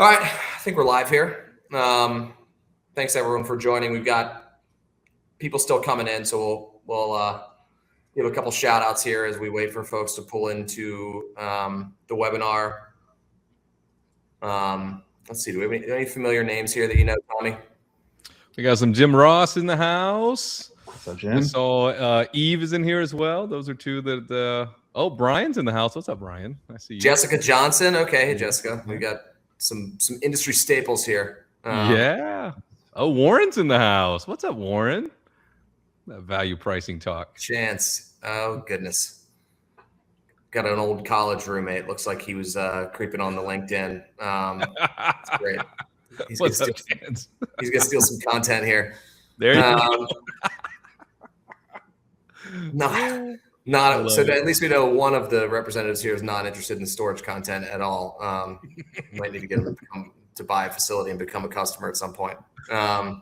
All right, I think we're live here. Thanks everyone for joining. We've got people still coming in, so we'll give a couple shout outs here as we wait for folks to pull into the webinar. Let's see, do we have any familiar names here that you know, Tommy? We got some Jim Ross in the house. What's up, Jim? We saw Eve is in here as well. Those are two that. Oh, Brian's in the house. What's up, Brian? I see you. Jessica Johnson. Okay, hey Jessica. We got some industry staples here. Yeah. Oh, Warren's in the house. What's up, Warren? That value pricing talk. Chance. Oh goodness. Got an old college roommate. Looks like he was creeping on the LinkedIn. That's great. He's gonna steal some content here. There you go. Not so at least we know one of the representatives here is not interested in storage content at all. You might need to get him to buy a facility and become a customer at some point. All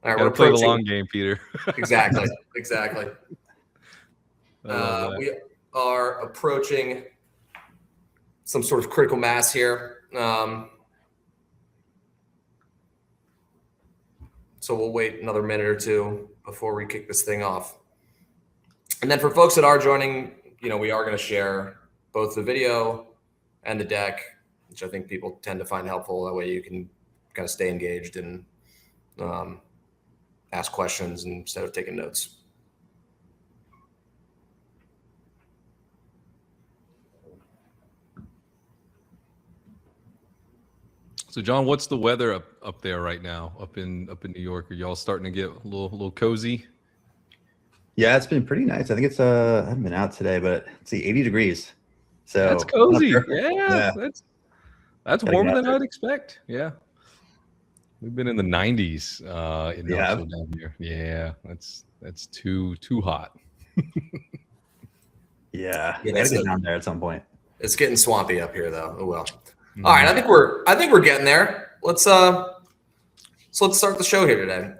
right, we're playing the long game, Peter. Exactly. We are approaching some sort of critical mass here. So we'll wait another minute or two before we kick this thing off. And then for folks that are joining, we are going to share both the video and the deck, which I think people tend to find helpful. That way you can kind of stay engaged and ask questions instead of taking notes. So, John, what's the weather up there right now, up in New York? Are y'all starting to get a little cozy? Yeah, it's been pretty nice. I think it's I haven't been out today, but let's see, 80 degrees. So that's cozy. Sure. Yeah, that's warmer than I'd expect. Yeah. We've been in the 90s in Knoxville down here. Yeah, that's too hot. Yeah, gotta get down there at some point. It's getting swampy up here though. Oh well. All right, I think we're getting there. Let's start the show here today.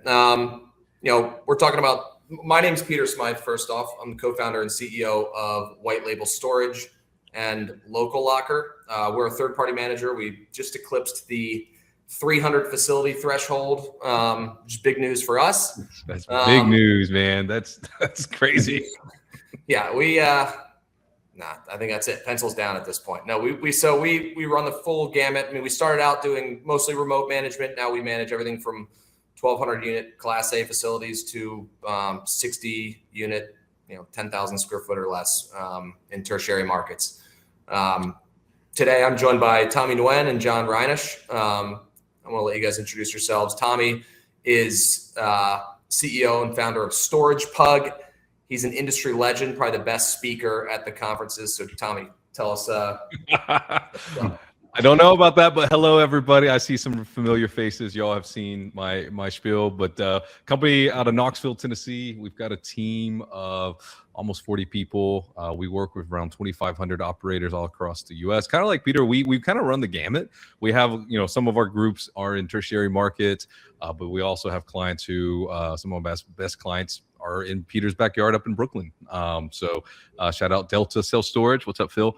We're talking about. My name's Peter Smyth. First off, I'm the co-founder and CEO of White Label Storage and Local Locker. We're a third-party manager. We just eclipsed the 300 facility threshold, which is big news for us. That's big news, man. That's crazy. Yeah, I think that's it. Pencils down at this point. No, we run the full gamut. I mean, we started out doing mostly remote management. Now we manage everything from 1,200 unit Class A facilities to 60 unit, 10,000 square foot or less in tertiary markets. Today, I'm joined by Tommy Nguyen and John Reinisch. I'm going to let you guys introduce yourselves. Tommy is CEO and founder of Storage Pug. He's an industry legend, probably the best speaker at the conferences. So, Tommy, tell us. I don't know about that, but hello, everybody. I see some familiar faces. Y'all have seen my spiel, but company out of Knoxville, Tennessee. We've got a team of almost 40 people. We work with around 2,500 operators all across the U.S. Kind of like Peter, we kind of run the gamut. We have, some of our groups are in tertiary markets, but we also have clients who, some of our best clients are in Peter's backyard up in Brooklyn. So shout out Delta Self Storage. What's up, Phil?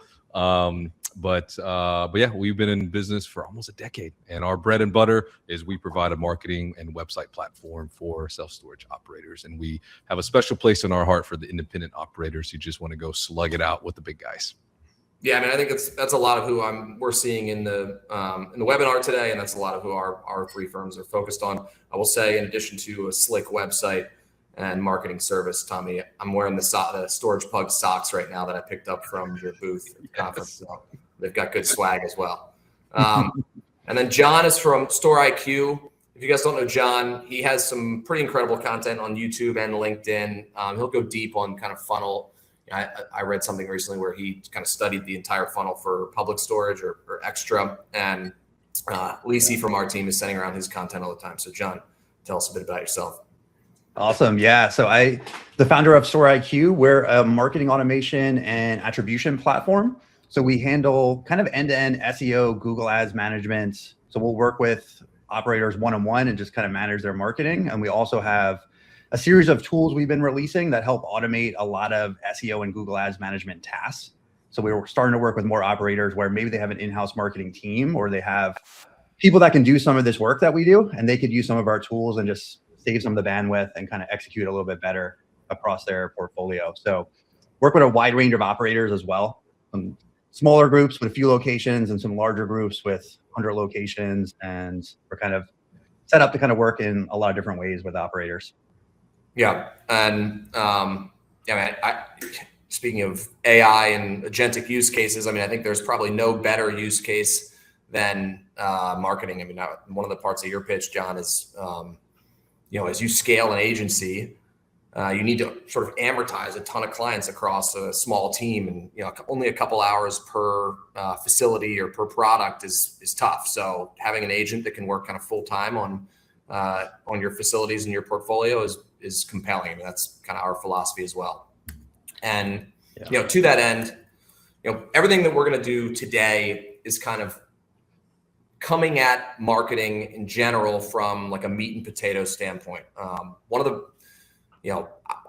But yeah, we've been in business for almost a decade, and our bread and butter is we provide a marketing and website platform for self-storage operators, and we have a special place in our heart for the independent operators who just want to go slug it out with the big guys. Yeah, I mean, I think that's a lot of who we're seeing in the webinar today, and that's a lot of who our three firms are focused on. I will say, in addition to a slick website and marketing service, Tommy, I'm wearing the Storage Pug socks right now that I picked up from your booth at the conference. So they've got good swag as well. And then John is from Store IQ. If you guys don't know John, he has some pretty incredible content on YouTube and LinkedIn. He'll go deep on kind of funnel. I read something recently where he kind of studied the entire funnel for public storage or extra. And Lisi from our team is sending around his content all the time. So John, tell us a bit about yourself. Awesome. Yeah. So the founder of Store IQ, we're a marketing automation and attribution platform. So we handle kind of end-to-end SEO, Google Ads management. So we'll work with operators one-on-one and just kind of manage their marketing. And we also have a series of tools we've been releasing that help automate a lot of SEO and Google Ads management tasks. So we were starting to work with more operators where maybe they have an in-house marketing team, or they have people that can do some of this work that we do, and they could use some of our tools and just save some of the bandwidth and kind of execute a little bit better across their portfolio. So work with a wide range of operators as well. Some smaller groups with a few locations and some larger groups with 100 locations. And we're kind of set up to kind of work in a lot of different ways with operators. Yeah. And speaking of AI and agentic use cases, I mean, I think there's probably no better use case than marketing. I mean, one of the parts of your pitch, John, is, as you scale an agency, you need to sort of amortize a ton of clients across a small team, and only a couple hours per facility or per product is tough. So having an agent that can work kind of full time on your facilities and your portfolio is compelling. I mean, that's kind of our philosophy as well. And to that end, everything that we're going to do today is kind of coming at marketing in general from like a meat and potato standpoint. One of the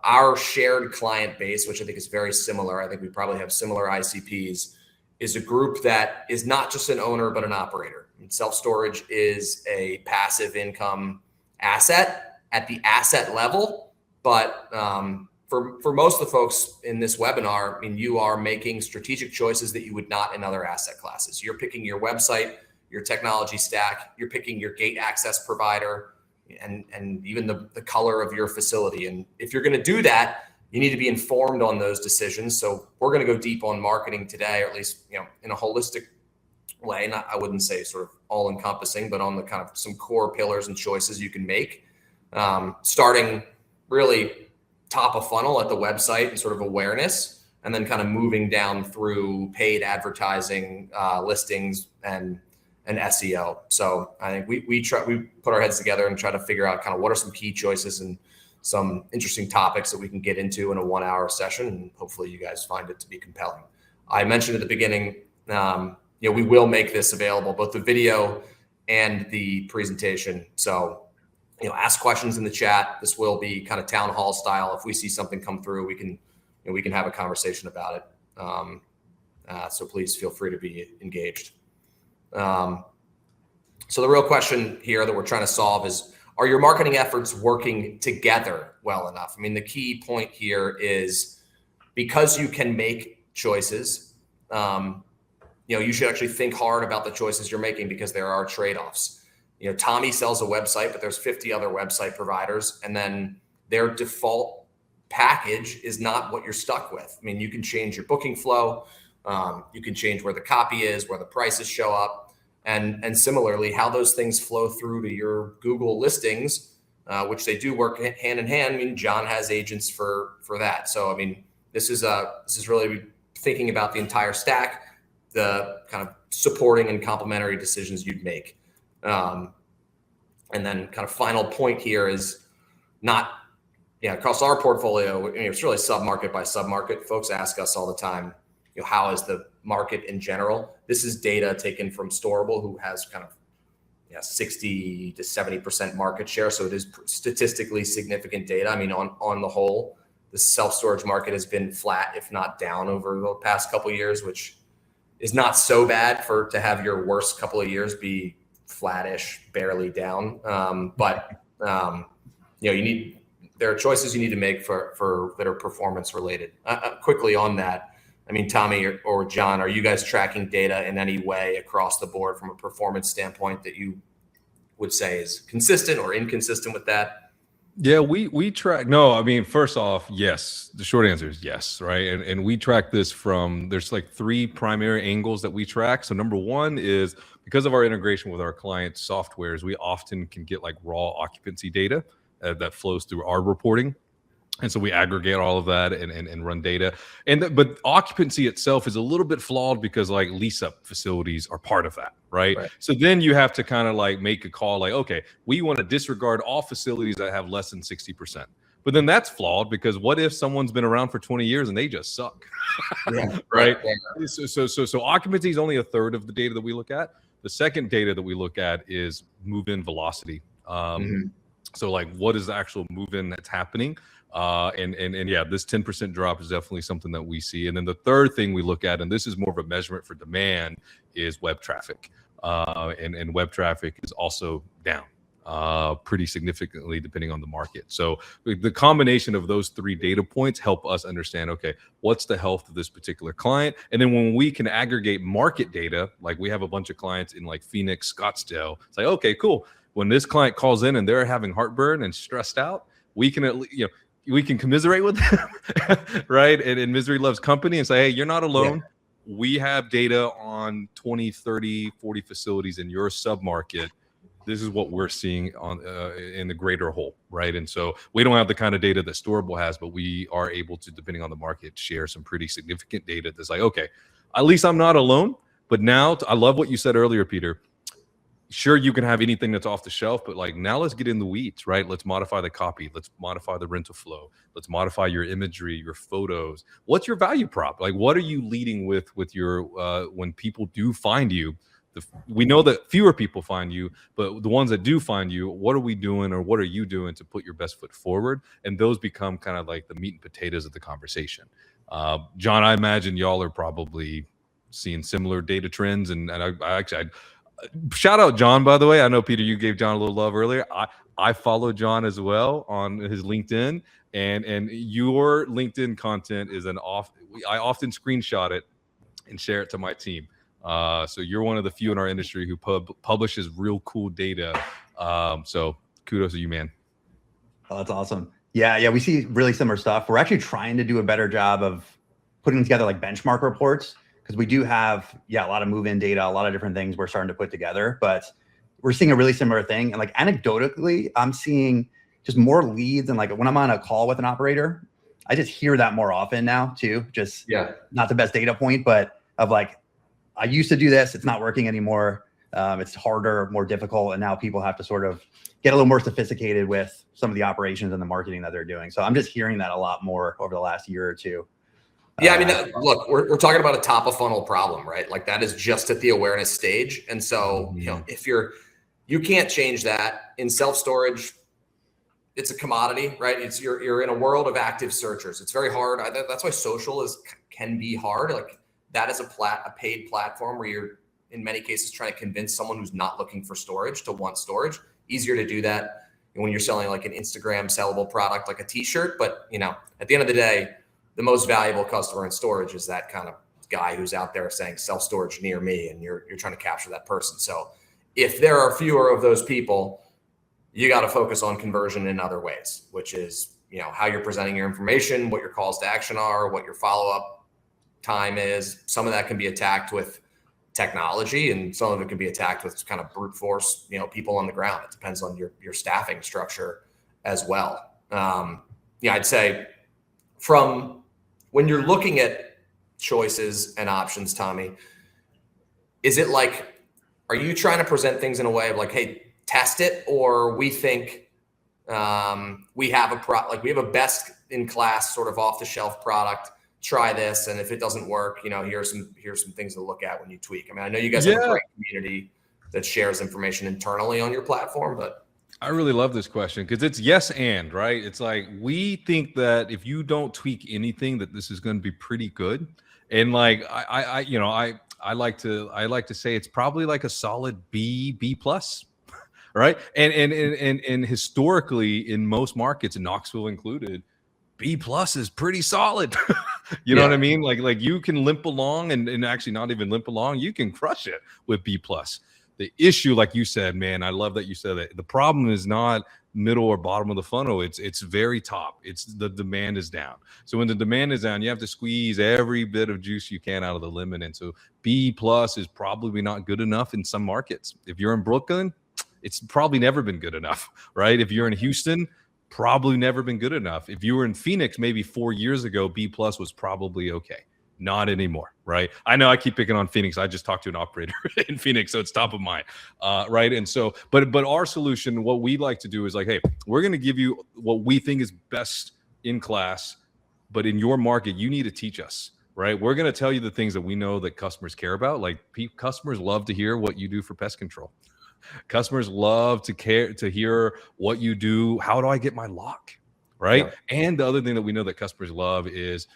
our shared client base, which I think is very similar, I think we probably have similar ICPs, is a group that is not just an owner, but an operator. I mean, self-storage is a passive income asset at the asset level. But for most of the folks in this webinar, I mean, you are making strategic choices that you would not in other asset classes. You're picking your website, your technology stack, you're picking your gate access provider, and even the color of your facility. And if you're going to do that, you need to be informed on those decisions. So we're going to go deep on marketing today, or at least, in a holistic way. I wouldn't say sort of all encompassing, but on the kind of some core pillars and choices you can make, starting really top of funnel at the website and sort of awareness, and then kind of moving down through paid advertising, listings, and SEO. So I think we put our heads together and try to figure out kind of what are some key choices and some interesting topics that we can get into in a 1 hour session. And hopefully you guys find it to be compelling. I mentioned at the beginning, we will make this available, both the video and the presentation. So, ask questions in the chat. This will be kind of town hall style. If we see something come through, we can have a conversation about it. So please feel free to be engaged. So the real question here that we're trying to solve is, are your marketing efforts working together well enough? I mean, the key point here is, because you can make choices, you should actually think hard about the choices you're making, because there are trade-offs. Tommy sells a website, but there's 50 other website providers, and then their default package is not what you're stuck with. I mean, you can change your booking flow. You can change where the copy is, where the prices show up. And similarly, how those things flow through to your Google listings, which they do work hand in hand. I mean, John has agents for that. So, I mean, this is really thinking about the entire stack, the kind of supporting and complementary decisions you'd make. And then kind of final point here is across our portfolio, it's really sub-market by sub-market. Folks ask us all the time, how is the market in general? This is data taken from Storable, who has kind of 60 to 70% market share. So it is statistically significant data. I mean, on the whole, the self-storage market has been flat, if not down, over the past couple of years, which is not so bad to have your worst couple of years be flattish, barely down. But there are choices you need to make for that are performance related. Quickly on that, I mean, Tommy or John, are you guys tracking data in any way across the board from a performance standpoint that you would say is consistent or inconsistent with that? Yeah, we track. No, I mean, first off, yes. The short answer is yes, right? And we track this there's like 3 primary angles that we track. So number one is, because of our integration with our client softwares, we often can get like raw occupancy data that flows through our reporting. And so we aggregate all of that and run data. But occupancy itself is a little bit flawed, because like lease up facilities are part of that, right? So then you have to kind of like make a call like, okay, we want to disregard all facilities that have less than 60%. But then that's flawed, because what if someone's been around for 20 years and they just suck? Right? Yeah. So occupancy is only a third of the data that we look at. The second data that we look at is move-in velocity. So like, what is the actual move-in that's happening And yeah, this 10% drop is definitely something that we see. And then the third thing we look at, and this is more of a measurement for demand, is web traffic. And web traffic is also down pretty significantly depending on the market. So the combination of those three data points help us understand, okay, what's the health of this particular client? And then when we can aggregate market data, like we have a bunch of clients in like Phoenix, Scottsdale, it's like, okay, cool. When this client calls in and they're having heartburn and stressed out, we can at least, we can commiserate with them, right? And misery loves company, and say, hey, you're not alone. Yeah. We have data on 20, 30, 40 facilities in your submarket. This is what we're seeing on in the greater whole, right? And so we don't have the kind of data that Storable has, but we are able to, depending on the market, share some pretty significant data that's like, okay, at least I'm not alone. But now, I love what you said earlier, Peter. Sure, you can have anything that's off the shelf, but like now let's get in the weeds, right? Let's modify the copy. Let's modify the rental flow. Let's modify your imagery, your photos. What's your value prop? Like, what are you leading with your when people do find you? We know that fewer people find you, but the ones that do find you, what are we doing, or what are you doing to put your best foot forward? And those become kind of like the meat and potatoes of the conversation. John, I imagine y'all are probably seeing similar data trends, and I shout out John, by the way. I know, Peter, you gave John a little love earlier. I follow John as well on his LinkedIn, and your LinkedIn content is I often screenshot it and share it to my team. So you're one of the few in our industry who publishes real cool data. So kudos to you, man. Oh, that's awesome. Yeah, we see really similar stuff. We're actually trying to do a better job of putting together like benchmark reports, because we do have a lot of move-in data, a lot of different things we're starting to put together, but we're seeing a really similar thing. And like anecdotally, I'm seeing just more leads, and like when I'm on a call with an operator, I just hear that more often now too. Just not the best data point, but of like, I used to do this, it's not working anymore. It's harder, more difficult, and now people have to sort of get a little more sophisticated with some of the operations and the marketing that they're doing. So I'm just hearing that a lot more over the last year or two. Yeah, I mean, look, we're talking about a top of funnel problem, right? Like that is just at the awareness stage. And so, if you can't change that in self-storage, it's a commodity, right? You're in a world of active searchers. It's very hard. That's why social can be hard. Like that is a paid platform where you're in many cases trying to convince someone who's not looking for storage to want storage. Easier to do that when you're selling like an Instagram sellable product, like a t-shirt. But at the end of the day, the most valuable customer in storage is that kind of guy who's out there saying self-storage near me, and you're trying to capture that person. So if there are fewer of those people, you got to focus on conversion in other ways, which is, how you're presenting your information, what your calls to action are, what your follow-up time is. Some of that can be attacked with technology, and some of it can be attacked with kind of brute force, people on the ground. It depends on your staffing structure as well. I'd say from when you're looking at choices and options, Tommy, is it like, are you trying to present things in a way of like, hey, test it, or we think we have a best in class sort of off the shelf product, try this, and if it doesn't work, here's some things to look at when you tweak. I mean, I know you guys have a great community that shares information internally on your platform, but I really love this question because it's yes and, right? It's like we think that if you don't tweak anything, that this is going to be pretty good. And like I like to say it's probably like a solid B plus, right? And historically in most markets, Knoxville included, B plus is pretty solid. You know what I mean? Like you can limp along and actually not even limp along. You can crush it with B plus. The issue, like you said, man, I love that you said that. The problem is not middle or bottom of the funnel. It's very top. It's the demand is down. So when the demand is down, you have to squeeze every bit of juice you can out of the lemon. And so B plus is probably not good enough in some markets. If you're in Brooklyn, it's probably never been good enough, right? If you're in Houston, probably never been good enough. If you were in Phoenix, maybe 4 years ago, B plus was probably okay. Not anymore, right? I know I keep picking on Phoenix. I just talked to an operator in Phoenix, so it's top of mind, right? And so, but our solution, what we like to do is like, hey, we're going to give you what we think is best in class, but in your market, you need to teach us, right? We're going to tell you the things that we know that customers care about. Like customers love to hear what you do for pest control. Customers love to hear what you do. How do I get my lock? right? Yeah. And the other thing that we know that customers love is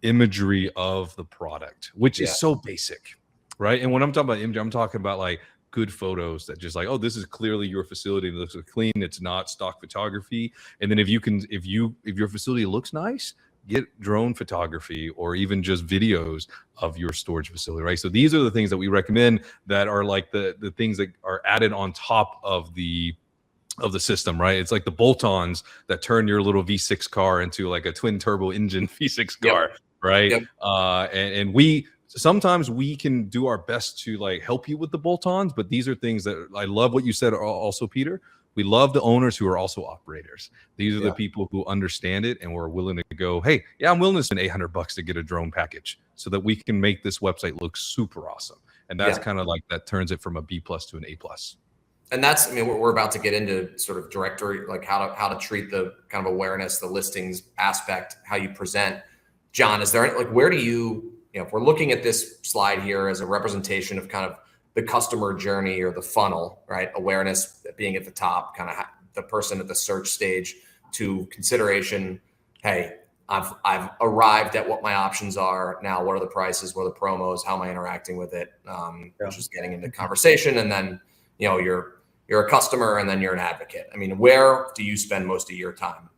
imagery of the product, which is so basic, right? And when I'm talking about imagery, I'm talking about like good photos that just like, oh, this is clearly your facility. It looks clean. It's not stock photography. And then if your facility looks nice, get drone photography or even just videos of your storage facility, right? So these are the things that we recommend that are like the things that are added on top of the system, right? It's like the bolt-ons that turn your little V6 car into like a twin turbo engine V6 car, right? Yep. And we sometimes we can do our best to like help you with the bolt-ons, but these are things that I love what you said also, Peter. We love the owners who are also operators. These are the people who understand it and we're willing to go, hey, yeah, I'm willing to spend $800 to get a drone package so that we can make this website look super awesome. And that's kind of like that turns it from a B+ to an A+. And that's, I mean, we're about to get into sort of directory, like how to treat the kind of awareness, the listings aspect, how you present. John, is there like, where do you know, if we're looking at this slide here as a representation of kind of the customer journey or the funnel, right? Awareness being at the top, kind of the person at the search stage to consideration. Hey, I've arrived at what my options are. Now, what are the prices? What are the promos? How am I interacting with it? Just getting into conversation. And then, you know, you're a customer and then you're an advocate. I mean, where do you spend most of your time?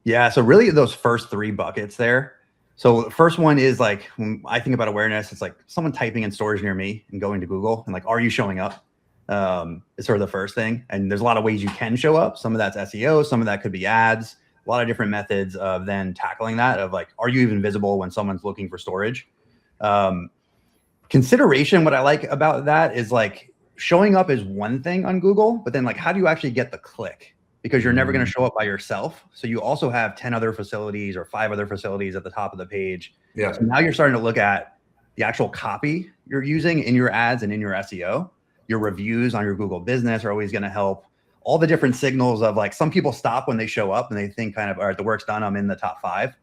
Yeah. So really those first three buckets there. So the first one is like, when I think about awareness, it's like someone typing in storage near me and going to Google and like, are you showing up? It's sort of the first thing. And there's a lot of ways you can show up. Some of that's SEO, some of that could be ads, a lot of different methods of then tackling that of like, are you even visible when someone's looking for storage? Consideration, what I like about that is like showing up is one thing on Google, but then like, how do you actually get the click? Because you're never going to show up by yourself. So you also have 10 other facilities or 5 other facilities at the top of the page. Yeah. So now you're starting to look at the actual copy you're using in your ads and in your SEO. Your reviews on your Google business are always going to help. All the different signals of like, some people stop when they show up and they think kind of, all right, the work's done, I'm in the top 5.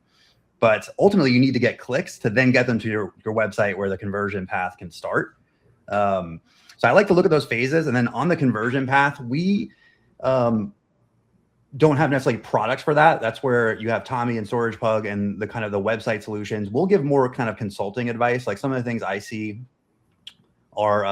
But ultimately you need to get clicks to then get them to your website where the conversion path can start. So I like to look at those phases. And then on the conversion path, we, don't have necessarily products for that. That's where you have Tommy and Storage Pug and the kind of the website solutions. We'll give more kind of consulting advice. Like some of the things I see are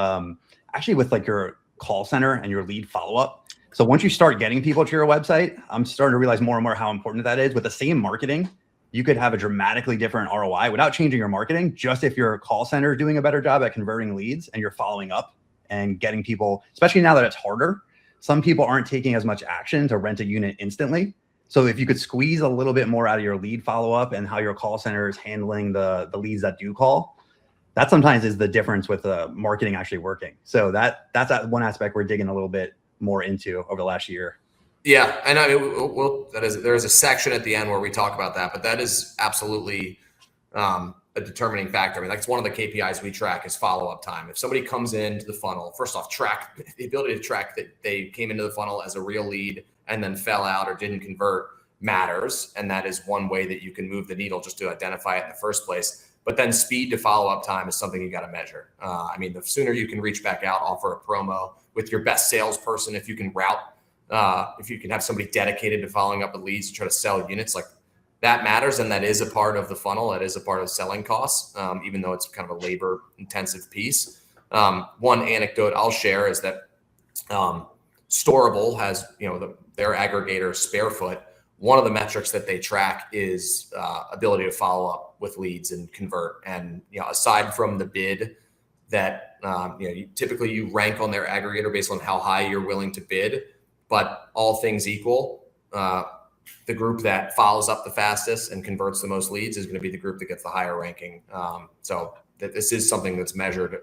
actually with like your call center and your lead follow-up. So once you start getting people to your website, I'm starting to realize more and more how important that is. With the same marketing, you could have a dramatically different ROI without changing your marketing. Just if your call center is doing a better job at converting leads and you're following up and getting people, especially now that it's harder. Some people aren't taking as much action to rent a unit instantly. So if you could squeeze a little bit more out of your lead follow-up and how your call center is handling the leads that do call, that sometimes is the difference with the marketing actually working. So that's one aspect we're digging a little bit more into over the last year. Yeah, and I mean, there is a section at the end where we talk about that, but that is absolutely a determining factor. I mean, that's one of the KPIs we track is follow-up time. If somebody comes into the funnel, first off, track the ability to track that they came into the funnel as a real lead and then fell out or didn't convert matters. And that is one way that you can move the needle just to identify it in the first place. But then speed to follow-up time is something you got to measure. I mean, the sooner you can reach back out, offer a promo with your best salesperson, if you can if you can have somebody dedicated to following up with leads to try to sell units, like that matters. And that is a part of the funnel. That is a part of selling costs, even though it's kind of a labor intensive piece. One anecdote I'll share is that Storable has, their aggregator Sparefoot. One of the metrics that they track is ability to follow up with leads and convert. And, aside from the bid that, typically you rank on their aggregator based on how high you're willing to bid, but all things equal, the group that follows up the fastest and converts the most leads is going to be the group that gets the higher ranking. So this is something that's measured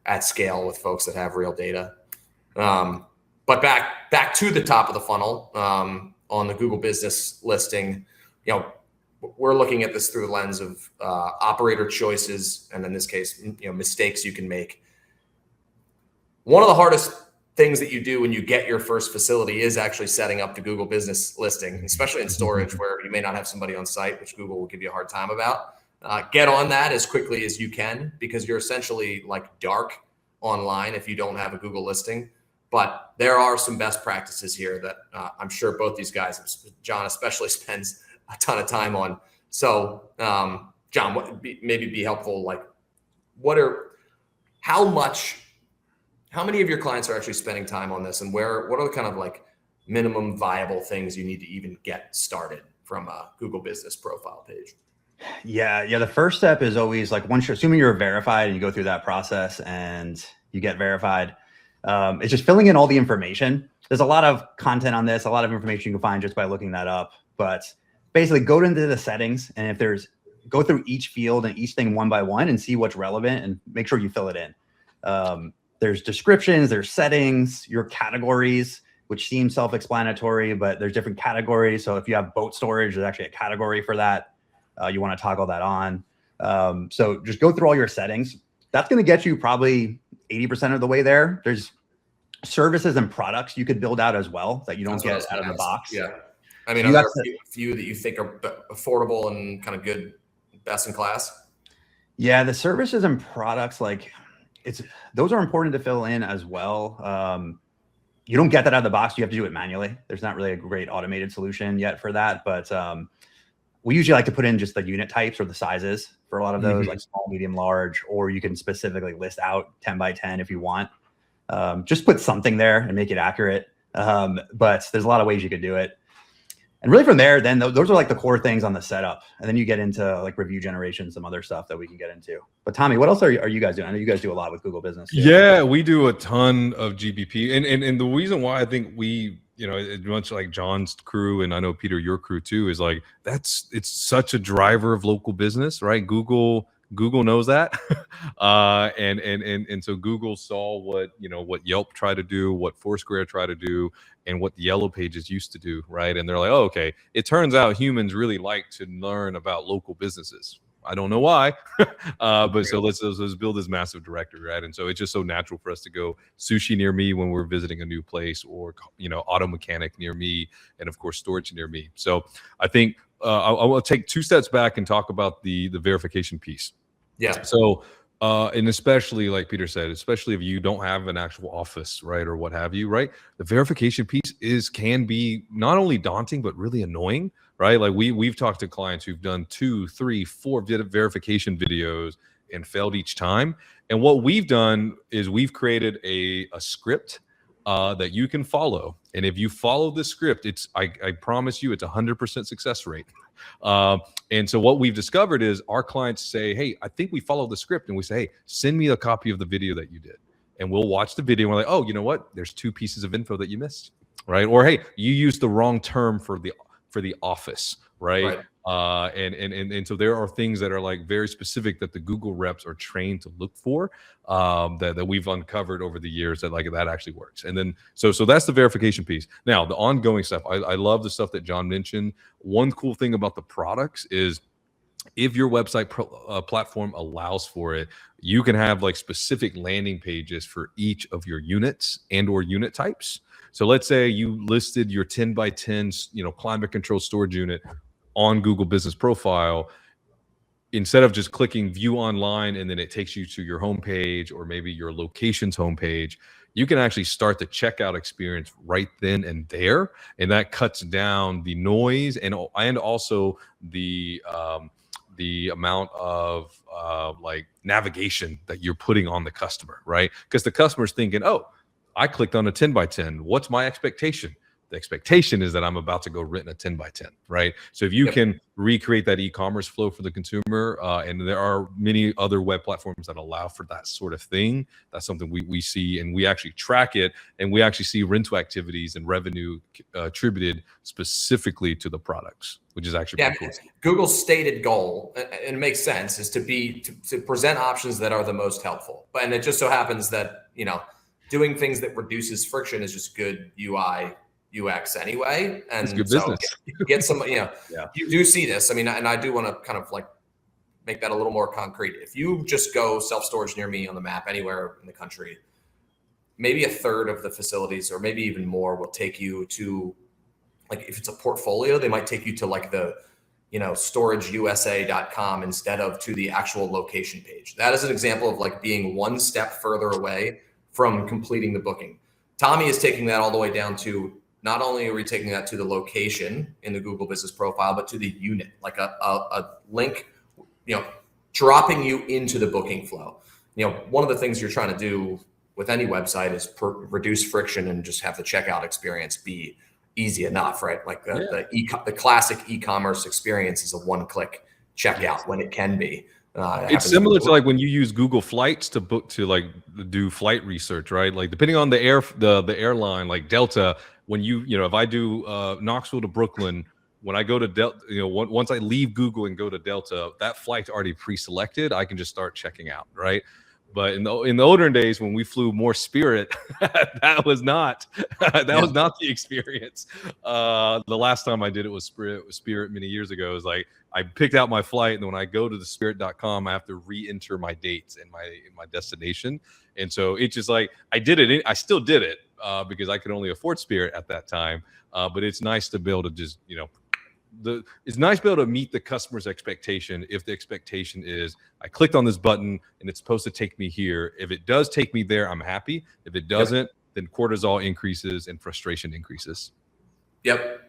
at scale with folks that have real data. But back to the top of the funnel, on the Google business listing, we're looking at this through the lens of operator choices, and in this case, mistakes you can make. One of the hardest things that you do when you get your first facility is actually setting up the Google business listing, especially in storage where you may not have somebody on site, which Google will give you a hard time about. Get on that as quickly as you can, because you're essentially like dark online if you don't have a Google listing. But there are some best practices here that I'm sure both these guys, John especially, spends a ton of time on. So, John, what would maybe be helpful? Like, how many of your clients are actually spending time on this, and what are the kind of like minimum viable things you need to even get started from a Google Business Profile page? Yeah. The first step is always like, assuming you're verified and you go through that process and you get verified, it's just filling in all the information. There's a lot of content on this, a lot of information you can find just by looking that up. But basically, go into the settings, and go through each field and each thing one by one and see what's relevant and make sure you fill it in. There's descriptions, there's settings, your categories, which seem self-explanatory, but there's different categories. So if you have boat storage, there's actually a category for that. You want to toggle that on. So just go through all your settings. That's going to get you probably 80% of the way there. There's services and products you could build out as well that you don't get out of the box. Yeah. I mean, are there a few that you think are affordable and kind of good, best in class? Yeah, the services and products, like those are important to fill in as well. You don't get that out of the box. You have to do it manually. There's not really a great automated solution yet for that, but we usually like to put in just the unit types or the sizes for a lot of those, like small, medium, large, or you can specifically list out 10 by 10 if you want. Just put something there and make it accurate. But there's a lot of ways you could do it. And really from there, then those are like the core things on the setup. And then you get into like review generation, some other stuff that we can get into. But Tommy, what else are you guys doing? I know you guys do a lot with Google Business too. Yeah, we do a ton of GBP. And the reason why I think we, much like John's crew, and I know Peter, your crew too, is like, it's such a driver of local business, right? Google knows that. And so Google saw what Yelp tried to do, what Foursquare tried to do, and what the Yellow Pages used to do, right? And they're like, oh, okay, it turns out humans really like to learn about local businesses. I don't know why, but so let's build this massive directory, right? And so it's just so natural for us to go sushi near me when we're visiting a new place, or auto mechanic near me, and of course storage near me. So I think I will take 2 steps back and talk about the verification piece. Yeah. So and especially like Peter said, especially if you don't have an actual office, right, or what have you, right? The verification piece can be not only daunting but really annoying, right? Like we've talked to clients who've done 2, 3, 4 verification videos and failed each time. And what we've done is we've created a script that you can follow. And if you follow this script, I promise you, it's 100% success rate. And so what we've discovered is our clients say, hey, I think we follow the script. And we say, hey, send me a copy of the video that you did. And we'll watch the video. And we're like, oh, you know what? There's 2 pieces of info that you missed, right? Or, hey, you used the wrong term for the office, right? And so there are things that are like very specific that the Google reps are trained to look for, that we've uncovered over the years that actually works. And then so that's the verification piece. Now the ongoing stuff, I love the stuff that John mentioned. One cool thing about the products is, if your website platform allows for it, you can have like specific landing pages for each of your units and or unit types. So let's say you listed your 10 by 10, climate control storage unit on Google Business Profile. Instead of just clicking view online and then it takes you to your homepage or maybe your location's homepage, you can actually start the checkout experience right then and there, and that cuts down the noise and also the amount of like navigation that you're putting on the customer, right? Because the customer's thinking, oh, I clicked on a 10 by 10. What's my expectation? The expectation is that I'm about to go rent a 10 by 10, right? So if you can recreate that e-commerce flow for the consumer, and there are many other web platforms that allow for that sort of thing, that's something we see, and we actually track it, and we actually see rental activities and revenue attributed specifically to the products, which is actually pretty cool. Google's stated goal, and it makes sense, is to present options that are the most helpful. And it just so happens that, doing things that reduces friction is just good UI UX anyway. And it's good business. Get some, you do see this. I mean, and I do want to kind of like make that a little more concrete. If you just go self-storage near me on the map anywhere in the country, maybe a third of the facilities, or maybe even more, will take you to, like, if it's a portfolio, they might take you to like the, storageusa.com instead of to the actual location page. That is an example of like being one step further away from completing the booking. Tommy is taking that all the way down to, not only are we taking that to the location in the Google Business Profile, but to the unit, like a link, dropping you into the booking flow. One of the things you're trying to do with any website is reduce friction and just have the checkout experience be easy enough, right? Like the classic e-commerce experience is a one-click checkout when it can be. It's similar to like when you use Google Flights to book, to like do flight research, right? Like depending on the airline, like Delta, when if I do Knoxville to Brooklyn, when I go to Delta, once I leave Google and go to Delta, that flight's already pre-selected. I can just start checking out, right? But in the older days when we flew more Spirit, that was not was not the experience. The last time I did it was Spirit many years ago. It was like I picked out my flight, and then when I go to the Spirit.com, I have to re-enter my dates and my destination. And so it's just like I did it. I still did it because I could only afford Spirit at that time. But it's nice to be able to just it's nice to be able to meet the customer's expectation. If the expectation is I clicked on this button and it's supposed to take me here. If it does take me there, I'm happy. If it doesn't, then cortisol increases and frustration increases. Yep.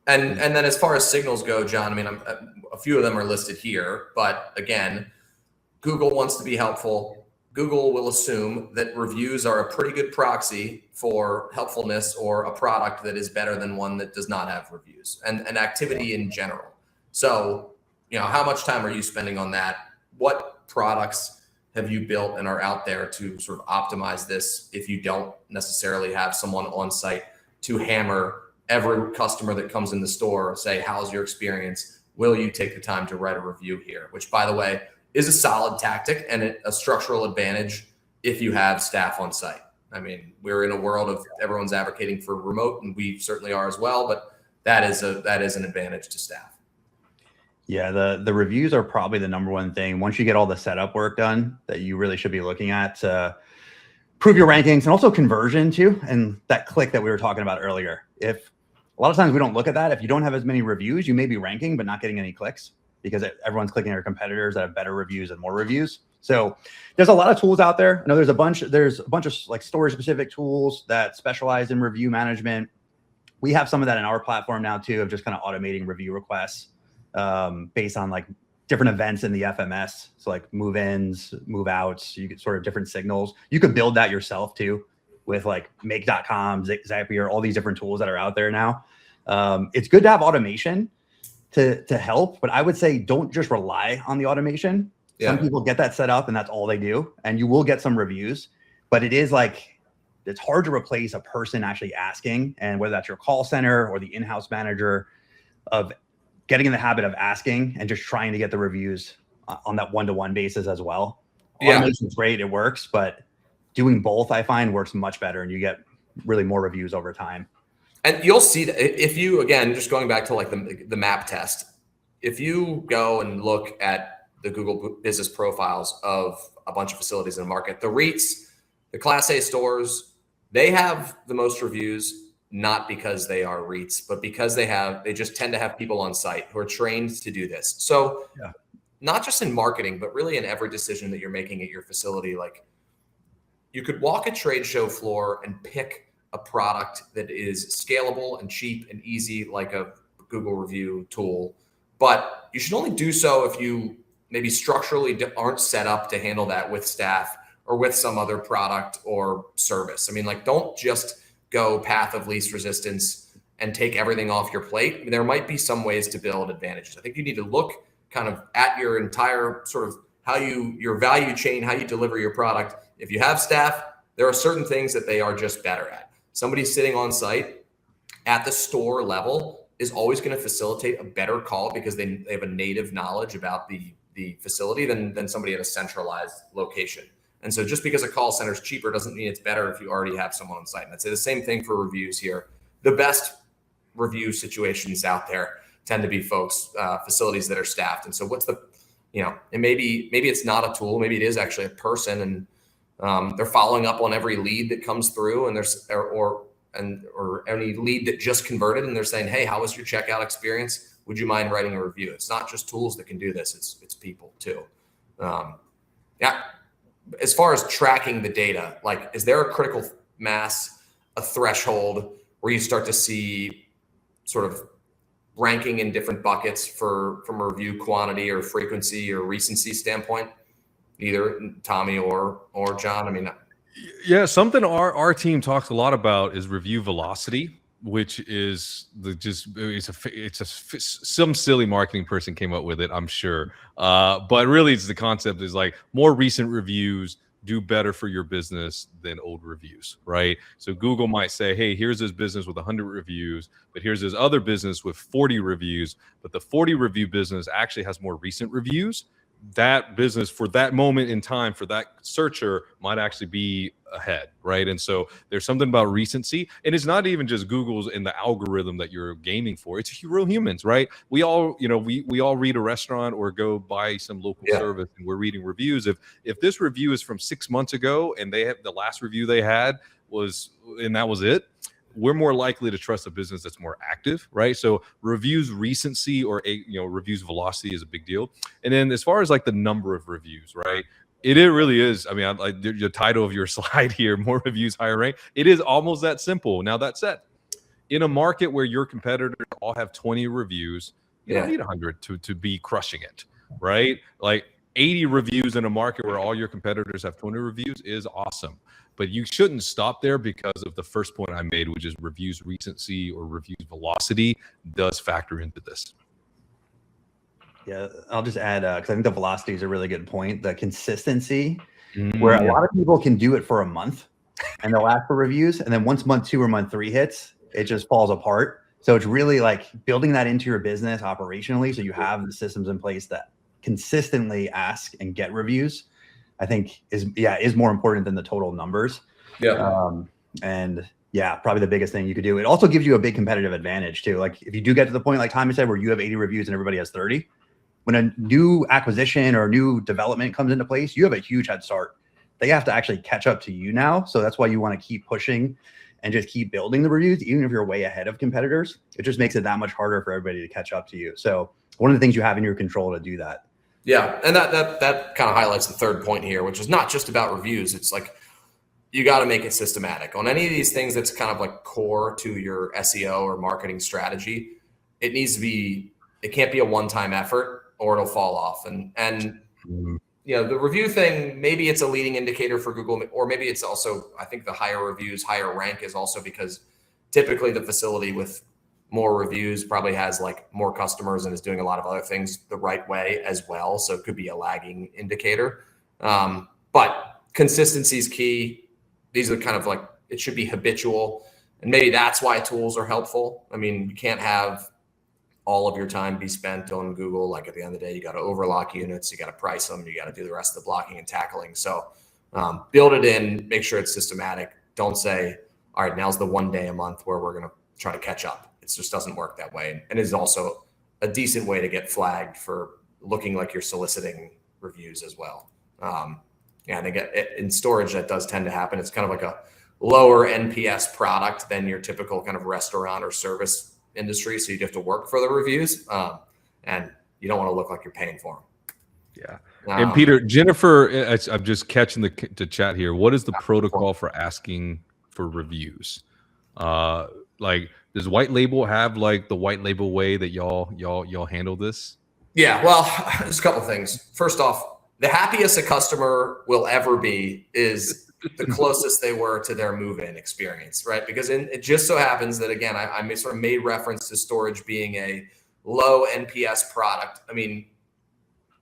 And then as far as signals go, John, I mean, a few of them are listed here, but again, Google wants to be helpful. Google will assume that reviews are a pretty good proxy for helpfulness or a product that is better than one that does not have reviews and activity in general. So, how much time are you spending on that? What products have you built and are out there to sort of optimize this if you don't necessarily have someone on site to hammer every customer that comes in the store, say, how's your experience? Will you take the time to write a review here? Which, by the way, is a solid tactic and a structural advantage if you have staff on site. I mean, we're in a world of everyone's advocating for remote, and we certainly are as well, but that is an advantage to staff. Yeah, the reviews are probably the number one thing. Once you get all the setup work done that you really should be looking at to prove your rankings and also conversion too, and that click that we were talking about earlier. If a lot of times we don't look at that, if you don't have as many reviews, you may be ranking but not getting any clicks, because everyone's clicking their competitors that have better reviews and more reviews. So there's a lot of tools out there. I know there's a bunch of like storage specific tools that specialize in review management. We have some of that in our platform now too, of just kind of automating review requests based on like different events in the FMS. So like move-ins, move-outs, you get sort of different signals. You could build that yourself too with like make.com, Zapier, all these different tools that are out there now. It's good to have automation to help, but I would say don't just rely on the automation. Some people get that set up and that's all they do, and you will get some reviews, but it's hard to replace a person actually asking, and whether that's your call center or the in-house manager, of getting in the habit of asking and just trying to get the reviews on that one-to-one basis as well. Automation is great, it works, but doing both I find works much better, and you get really more reviews over time. And you'll see that if you, again, just going back to like the map test, if you go and look at the Google business profiles of a bunch of facilities in the market, the REITs, the Class A stores, they have the most reviews, not because they are REITs, but because they just tend to have people on site who are trained to do this. So not just in marketing, but really in every decision that you're making at your facility, like you could walk a trade show floor and pick a product that is scalable and cheap and easy, like a Google review tool, but you should only do so if you maybe structurally aren't set up to handle that with staff or with some other product or service. I mean, like, don't just go path of least resistance and take everything off your plate. I mean, there might be some ways to build advantages. I think you need to look kind of at your entire sort of your value chain, how you deliver your product. If you have staff, there are certain things that they are just better at. Somebody sitting on site at the store level is always going to facilitate a better call because they have a native knowledge about the facility than somebody at a centralized location. And so just because a call center is cheaper doesn't mean it's better if you already have someone on site. And I'd say the same thing for reviews here. The best review situations out there tend to be facilities that are staffed. And so what's and maybe it's not a tool, maybe it is actually a person, and they're following up on every lead that comes through, and or any lead that just converted, and they're saying, hey, how was your checkout experience? Would you mind writing a review? It's not just tools that can do this, it's people too. As far as tracking the data, like, is there a critical mass a threshold where you start to see sort of ranking in different buckets from a review quantity or frequency or recency standpoint, either Tommy or John? I mean, Yeah, something our team talks a lot about is review velocity, which is some silly marketing person came up with it, I'm sure. But really, it's the concept is like more recent reviews do better for your business than old reviews, right? So Google might say, hey, here's this business with 100 reviews, but here's this other business with 40 reviews, but the 40 review business actually has more recent reviews. That business for that moment in time for that searcher might actually be ahead, right? And so there's something about recency, and it's not even just Google's in the algorithm that you're gaming for. It's real humans, right? We all, we all read a restaurant or go buy some local service, and we're reading reviews. If this review is from 6 months ago and they have the last review they had was, and that was it, we're more likely to trust a business that's more active, right? So reviews recency or reviews velocity is a big deal. And then as far as like the number of reviews, right? It really is. I mean, like the title of your slide here, more reviews, higher rank. It is almost that simple. Now that said, in a market where your competitors all have 20 reviews, you don't need 100 to be crushing it, right? Like 80 reviews in a market where all your competitors have 20 reviews is awesome. But you shouldn't stop there because of the first point I made, which is reviews recency or reviews velocity does factor into this. Yeah, I'll just add, because I think the velocity is a really good point. The consistency, where a lot of people can do it for a month and they'll ask for reviews. And then once month 2 or month 3 hits, it just falls apart. So it's really like building that into your business operationally. So you have the systems in place that consistently ask and get reviews, I think is more important than the total numbers. And yeah, probably the biggest thing you could do. It also gives you a big competitive advantage too. Like if you do get to the point, like Tommy said, where you have 80 reviews and everybody has 30, when a new acquisition or new development comes into place, you have a huge head start. They have to actually catch up to you now. So that's why you want to keep pushing and just keep building the reviews, even if you're way ahead of competitors. It just makes it that much harder for everybody to catch up to you. So one of the things you have in your control to do that. Yeah, and that kind of highlights the third point here, which is not just about reviews. It's like you got to make it systematic. On any of these things that's kind of like core to your SEO or marketing strategy, it needs to be, it can't be a one-time effort or it'll fall off. And the review thing, maybe it's a leading indicator for Google, or maybe it's also, I think the higher reviews, higher rank is also because typically the facility with more reviews probably has like more customers and is doing a lot of other things the right way as well. So it could be a lagging indicator. But consistency is key. These are kind of like, it should be habitual. And maybe that's why tools are helpful. I mean, you can't have all of your time be spent on Google. Like at the end of the day, you got to overlock units, you got to price them, you got to do the rest of the blocking and tackling. So build it in, make sure it's systematic. Don't say, all right, now's the one day a month where we're going to try to catch up. It just doesn't work that way. And is also a decent way to get flagged for looking like you're soliciting reviews as well. I think in storage, that does tend to happen. It's kind of like a lower NPS product than your typical kind of restaurant or service industry. So you have to work for the reviews and you don't want to look like you're paying for them. Yeah. And Peter, Jennifer, I'm just catching the chat here. What is the protocol for asking for reviews? Like, does white label have like the white label way that y'all handle this? Yeah, well, there's a couple of things. First off, the happiest a customer will ever be is the closest they were to their move-in experience, right? Because it just so happens that, again, I sort of made reference to storage being a low NPS product. I mean,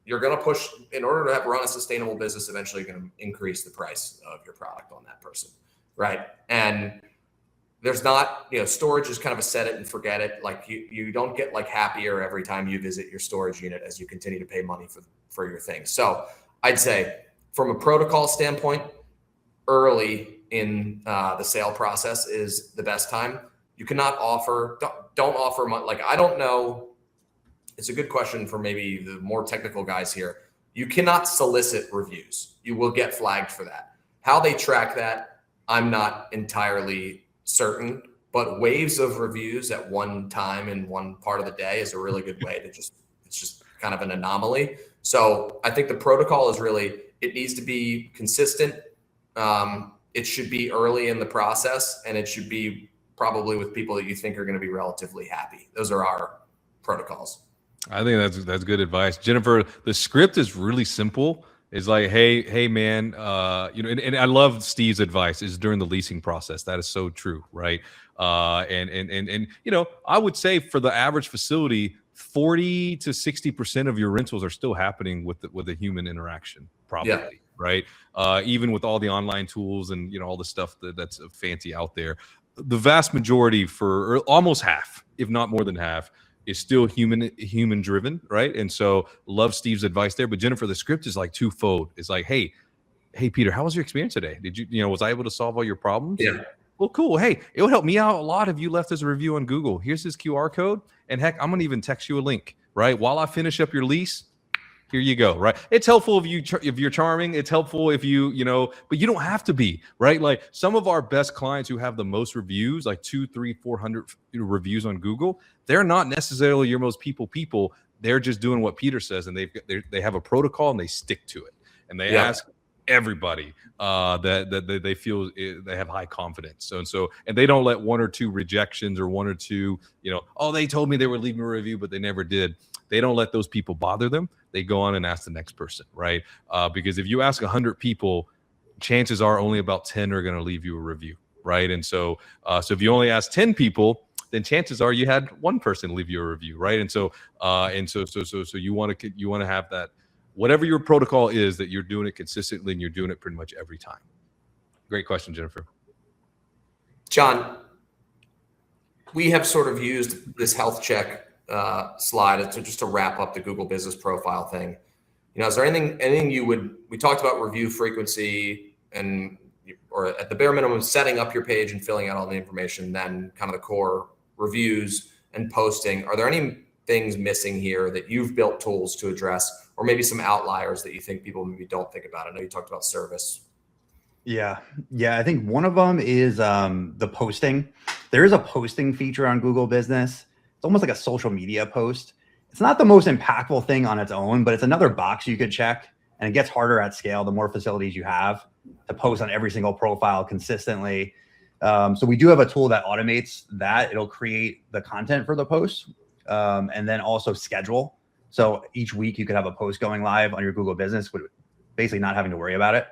you're going to push, in order to run a sustainable business, eventually you're going to increase the price of your product on that person, right? And there's not, storage is kind of a set it and forget it. Like you don't get like happier every time you visit your storage unit as you continue to pay money for your things. So I'd say from a protocol standpoint, early in the sale process is the best time. You cannot offer, don't offer much. Like, I don't know. It's a good question for maybe the more technical guys here. You cannot solicit reviews. You will get flagged for that. How they track that, I'm not entirely certain, but waves of reviews at one time in one part of the day is a really good way to it's just kind of an anomaly. So I think the protocol is really, it needs to be consistent. it should be early in the process, and it should be probably with people that you think are going to be relatively happy. Those are our protocols. I think that's good advice, Jennifer. The script is really simple. It's like, hey, man, and I love Steve's advice is during the leasing process. That is so true, right? And I would say for the average facility, 40 to 60% of your rentals are still happening with a human interaction, probably, right? Even with all the online tools and all the stuff that's fancy out there, the vast majority, for almost half, if not more than half, is still human driven, right? And so love Steve's advice there. But Jennifer, the script is like twofold. It's like, hey, Peter, how was your experience today? Did was I able to solve all your problems? Yeah. Well, cool. Hey, it would help me out a lot if you left us a review on Google. Here's his QR code. And heck, I'm going to even text you a link, right? While I finish up your lease, here you go, right? It's helpful if you're charming. It's helpful if but you don't have to be, right? Like some of our best clients who have the most reviews, like 200, 300, 400 reviews on Google, they're not necessarily your most people. They're just doing what Peter says, and they have a protocol and they stick to it, and they ask everybody that they feel they have high confidence. And they don't let one or two rejections or one or two, they told me they would leave me a review, but they never did. They don't let those people bother them. They go on and ask the next person, right? Because if you ask 100 people, chances are only about 10 are going to leave you a review, right? And so if you only ask 10 people, then chances are you had one person leave you a review, right? And so you want to have that, whatever your protocol is, that you're doing it consistently and you're doing it pretty much every time. Great question, Jennifer. John, we have sort of used this health check slide to wrap up the Google Business Profile thing. Is there anything we talked about review frequency or at the bare minimum, setting up your page and filling out all the information, then kind of the core reviews and posting. Are there any things missing here that you've built tools to address, or maybe some outliers that you think people maybe don't think about? I know you talked about service. Yeah. I think one of them is the posting. There is a posting feature on Google Business. It's almost like a social media post. It's not the most impactful thing on its own, but it's another box you could check, and it gets harder at scale the more facilities you have to post on every single profile consistently. So we do have a tool that automates that. It'll create the content for the post and then also schedule. So each week you could have a post going live on your Google Business, with basically not having to worry about it.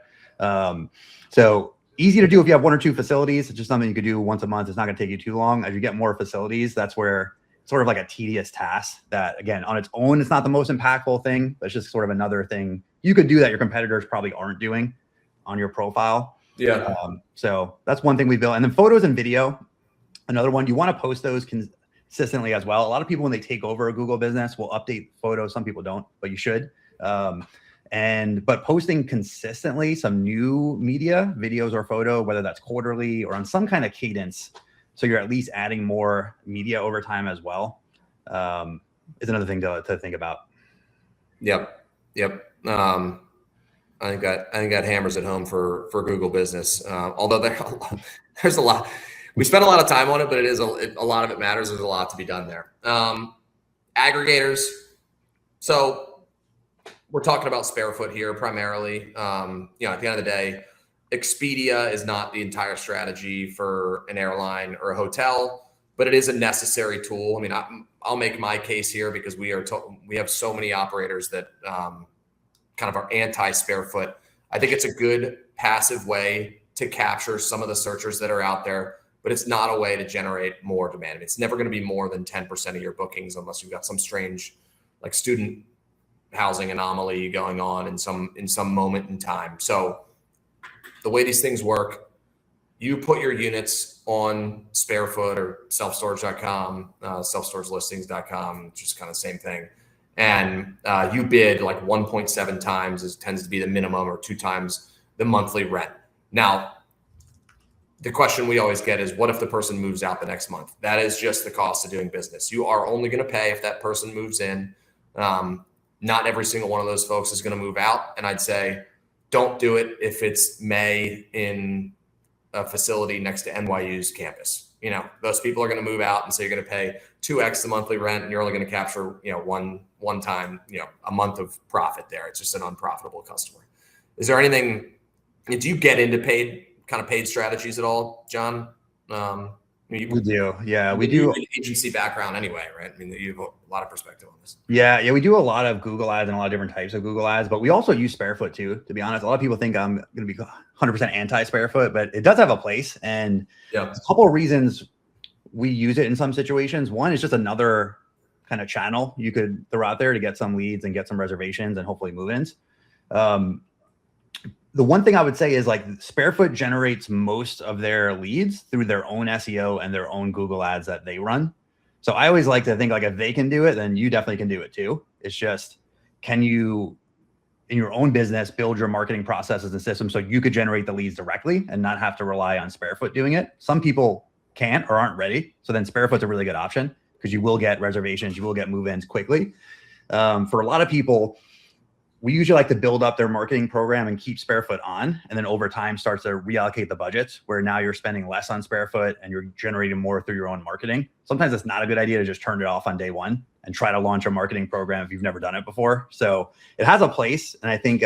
So easy to do if you have one or two facilities. It's just something you could do once a month. It's not going to take you too long. As you get more facilities, that's where it's sort of like a tedious task that, again, on its own, it's not the most impactful thing, but it's just sort of another thing you could do that your competitors probably aren't doing on your profile. Yeah. So that's one thing we built. And then photos and video, another one. You want to post those consistently as well. A lot of people, when they take over a Google Business, will update photos. Some people don't, but you should. But posting consistently some new media, videos or photo, whether that's quarterly or on some kind of cadence, so you're at least adding more media over time as well, is another thing to think about. Yep. I think that hammers it home for Google Business. Although there's a lot, we spend a lot of time on it, but a lot of it matters. There's a lot to be done there. Aggregators. So we're talking about Sparefoot here primarily. At the end of the day, Expedia is not the entire strategy for an airline or a hotel, but it is a necessary tool. I mean, I'll make my case here because we have so many operators that kind of are anti-Sparefoot. I think it's a good passive way to capture some of the searchers that are out there, but it's not a way to generate more demand. It's never going to be more than 10% of your bookings unless you've got some strange, like, student housing anomaly going on in some moment in time. So the way these things work, you put your units on Sparefoot or selfstorage.com, selfstoragelistings.com, just kind of same thing. And you bid like 1.7 times tends to be the minimum, or 2 times the monthly rent. Now, the question we always get is, what if the person moves out the next month? That is just the cost of doing business. You are only going to pay if that person moves in. Not every single one of those folks is going to move out. And I'd say, don't do it if it's May in a facility next to NYU's campus. Those people are going to move out, and so you're going to pay 2x the monthly rent, and you're only going to capture, one time, a month of profit there. It's just an unprofitable customer. Is there anything? Do you get into paid kind of paid strategies at all, John? We do. Yeah, we you do. have an agency background anyway, right? I mean, you have a lot of perspective on this. Yeah, we do a lot of Google ads and a lot of different types of Google ads, but we also use SpareFoot too, to be honest. A lot of people think I'm going to be 100% anti-SpareFoot, but it does have a place. And a couple of reasons we use it in some situations. One is just another kind of channel you could throw out there to get some leads and get some reservations and hopefully move-ins. The one thing I would say is like SpareFoot generates most of their leads through their own SEO and their own Google ads that they run. So I always like to think like if they can do it, then you definitely can do it too. It's just, can you in your own business build your marketing processes and systems so you could generate the leads directly and not have to rely on SpareFoot doing it? Some people can't or aren't ready. So then SpareFoot's a really good option because you will get reservations, you will get move-ins quickly. For a lot of people, we usually like to build up their marketing program and keep SpareFoot on, and then over time starts to reallocate the budgets where now you're spending less on SpareFoot and you're generating more through your own marketing. Sometimes it's not a good idea to just turn it off on day one and try to launch a marketing program if you've never done it before. So it has a place. And I think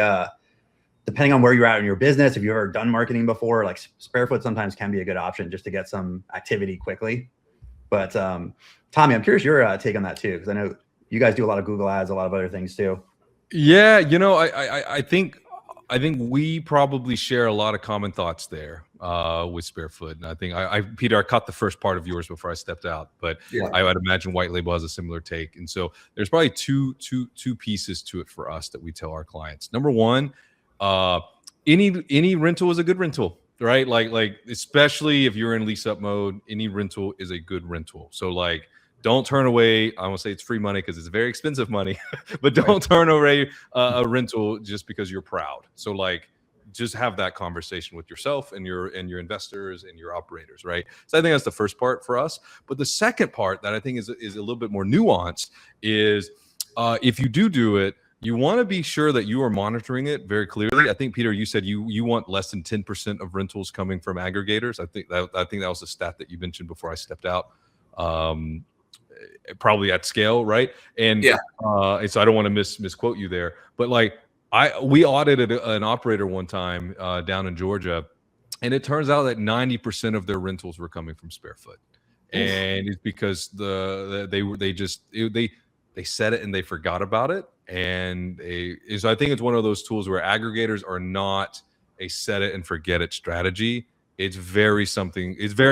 depending on where you're at in your business, if you've ever done marketing before, like SpareFoot sometimes can be a good option just to get some activity quickly. But Tommy, I'm curious your take on that too, because I know you guys do a lot of Google ads, a lot of other things too. Yeah, I think we probably share a lot of common thoughts there with SpareFoot, and I think Peter, I caught the first part of yours before I stepped out, but I would imagine White Label has a similar take, and so there's probably two pieces to it for us that we tell our clients. Number one, any rental is a good rental, right? Like especially if you're in lease up mode, any rental is a good rental. So like, don't turn away. I won't say it's free money because it's very expensive money, but don't turn away a rental just because you're proud. So like, just have that conversation with yourself and your investors and your operators, right? So I think that's the first part for us. But the second part that I think is a little bit more nuanced is if you do it, you want to be sure that you are monitoring it very clearly. I think, Peter, you said you want less than 10% of rentals coming from aggregators. I think that was a stat that you mentioned before I stepped out. Probably at scale, right? And and so I don't want to misquote you there, but like we audited an operator one time down in Georgia, and it turns out that 90% of their rentals were coming from SpareFoot, and it's because they said it and they forgot about it, and so I think it's one of those tools where aggregators are not a set it and forget it strategy. It's very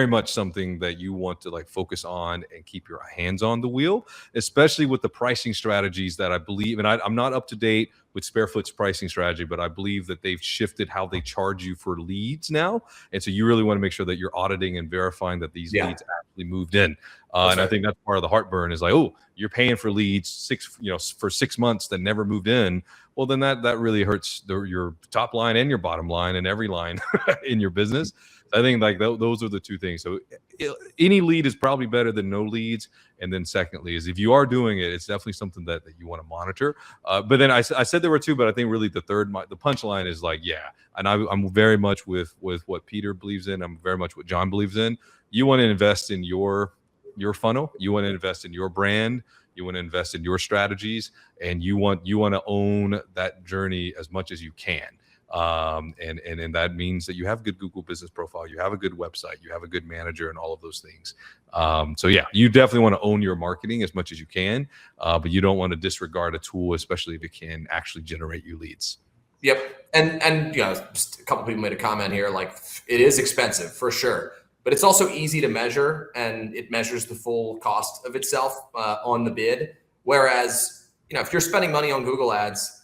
much something that you want to like focus on and keep your hands on the wheel, especially with the pricing strategies that I believe, and I'm not up to date with SpareFoot's pricing strategy, but I believe that they've shifted how they charge you for leads now. And so you really want to make sure that you're auditing and verifying that these leads actually moved in. And I think that's part of the heartburn is like, oh, you're paying for leads for 6 months that never moved in. Well, then that really hurts your top line and your bottom line and every line in your business. I think like those are the two things. So any lead is probably better than no leads. And then secondly is if you are doing it, it's definitely something that you want to monitor. But then I said there were two, but I think really the punchline is like, and I'm very much with what Peter believes in. I'm very much what John believes in. You want to invest in your funnel. You want to invest in your brand. You want to invest in your strategies, and you want to own that journey as much as you can. And that means that you have a good Google business profile, you have a good website, you have a good manager, and all of those things. So you definitely want to own your marketing as much as you can, but you don't want to disregard a tool, especially if it can actually generate you leads. Yep. And just a couple people made a comment here, like it is expensive for sure, but it's also easy to measure, and it measures the full cost of itself on the bid. Whereas, if you're spending money on Google ads,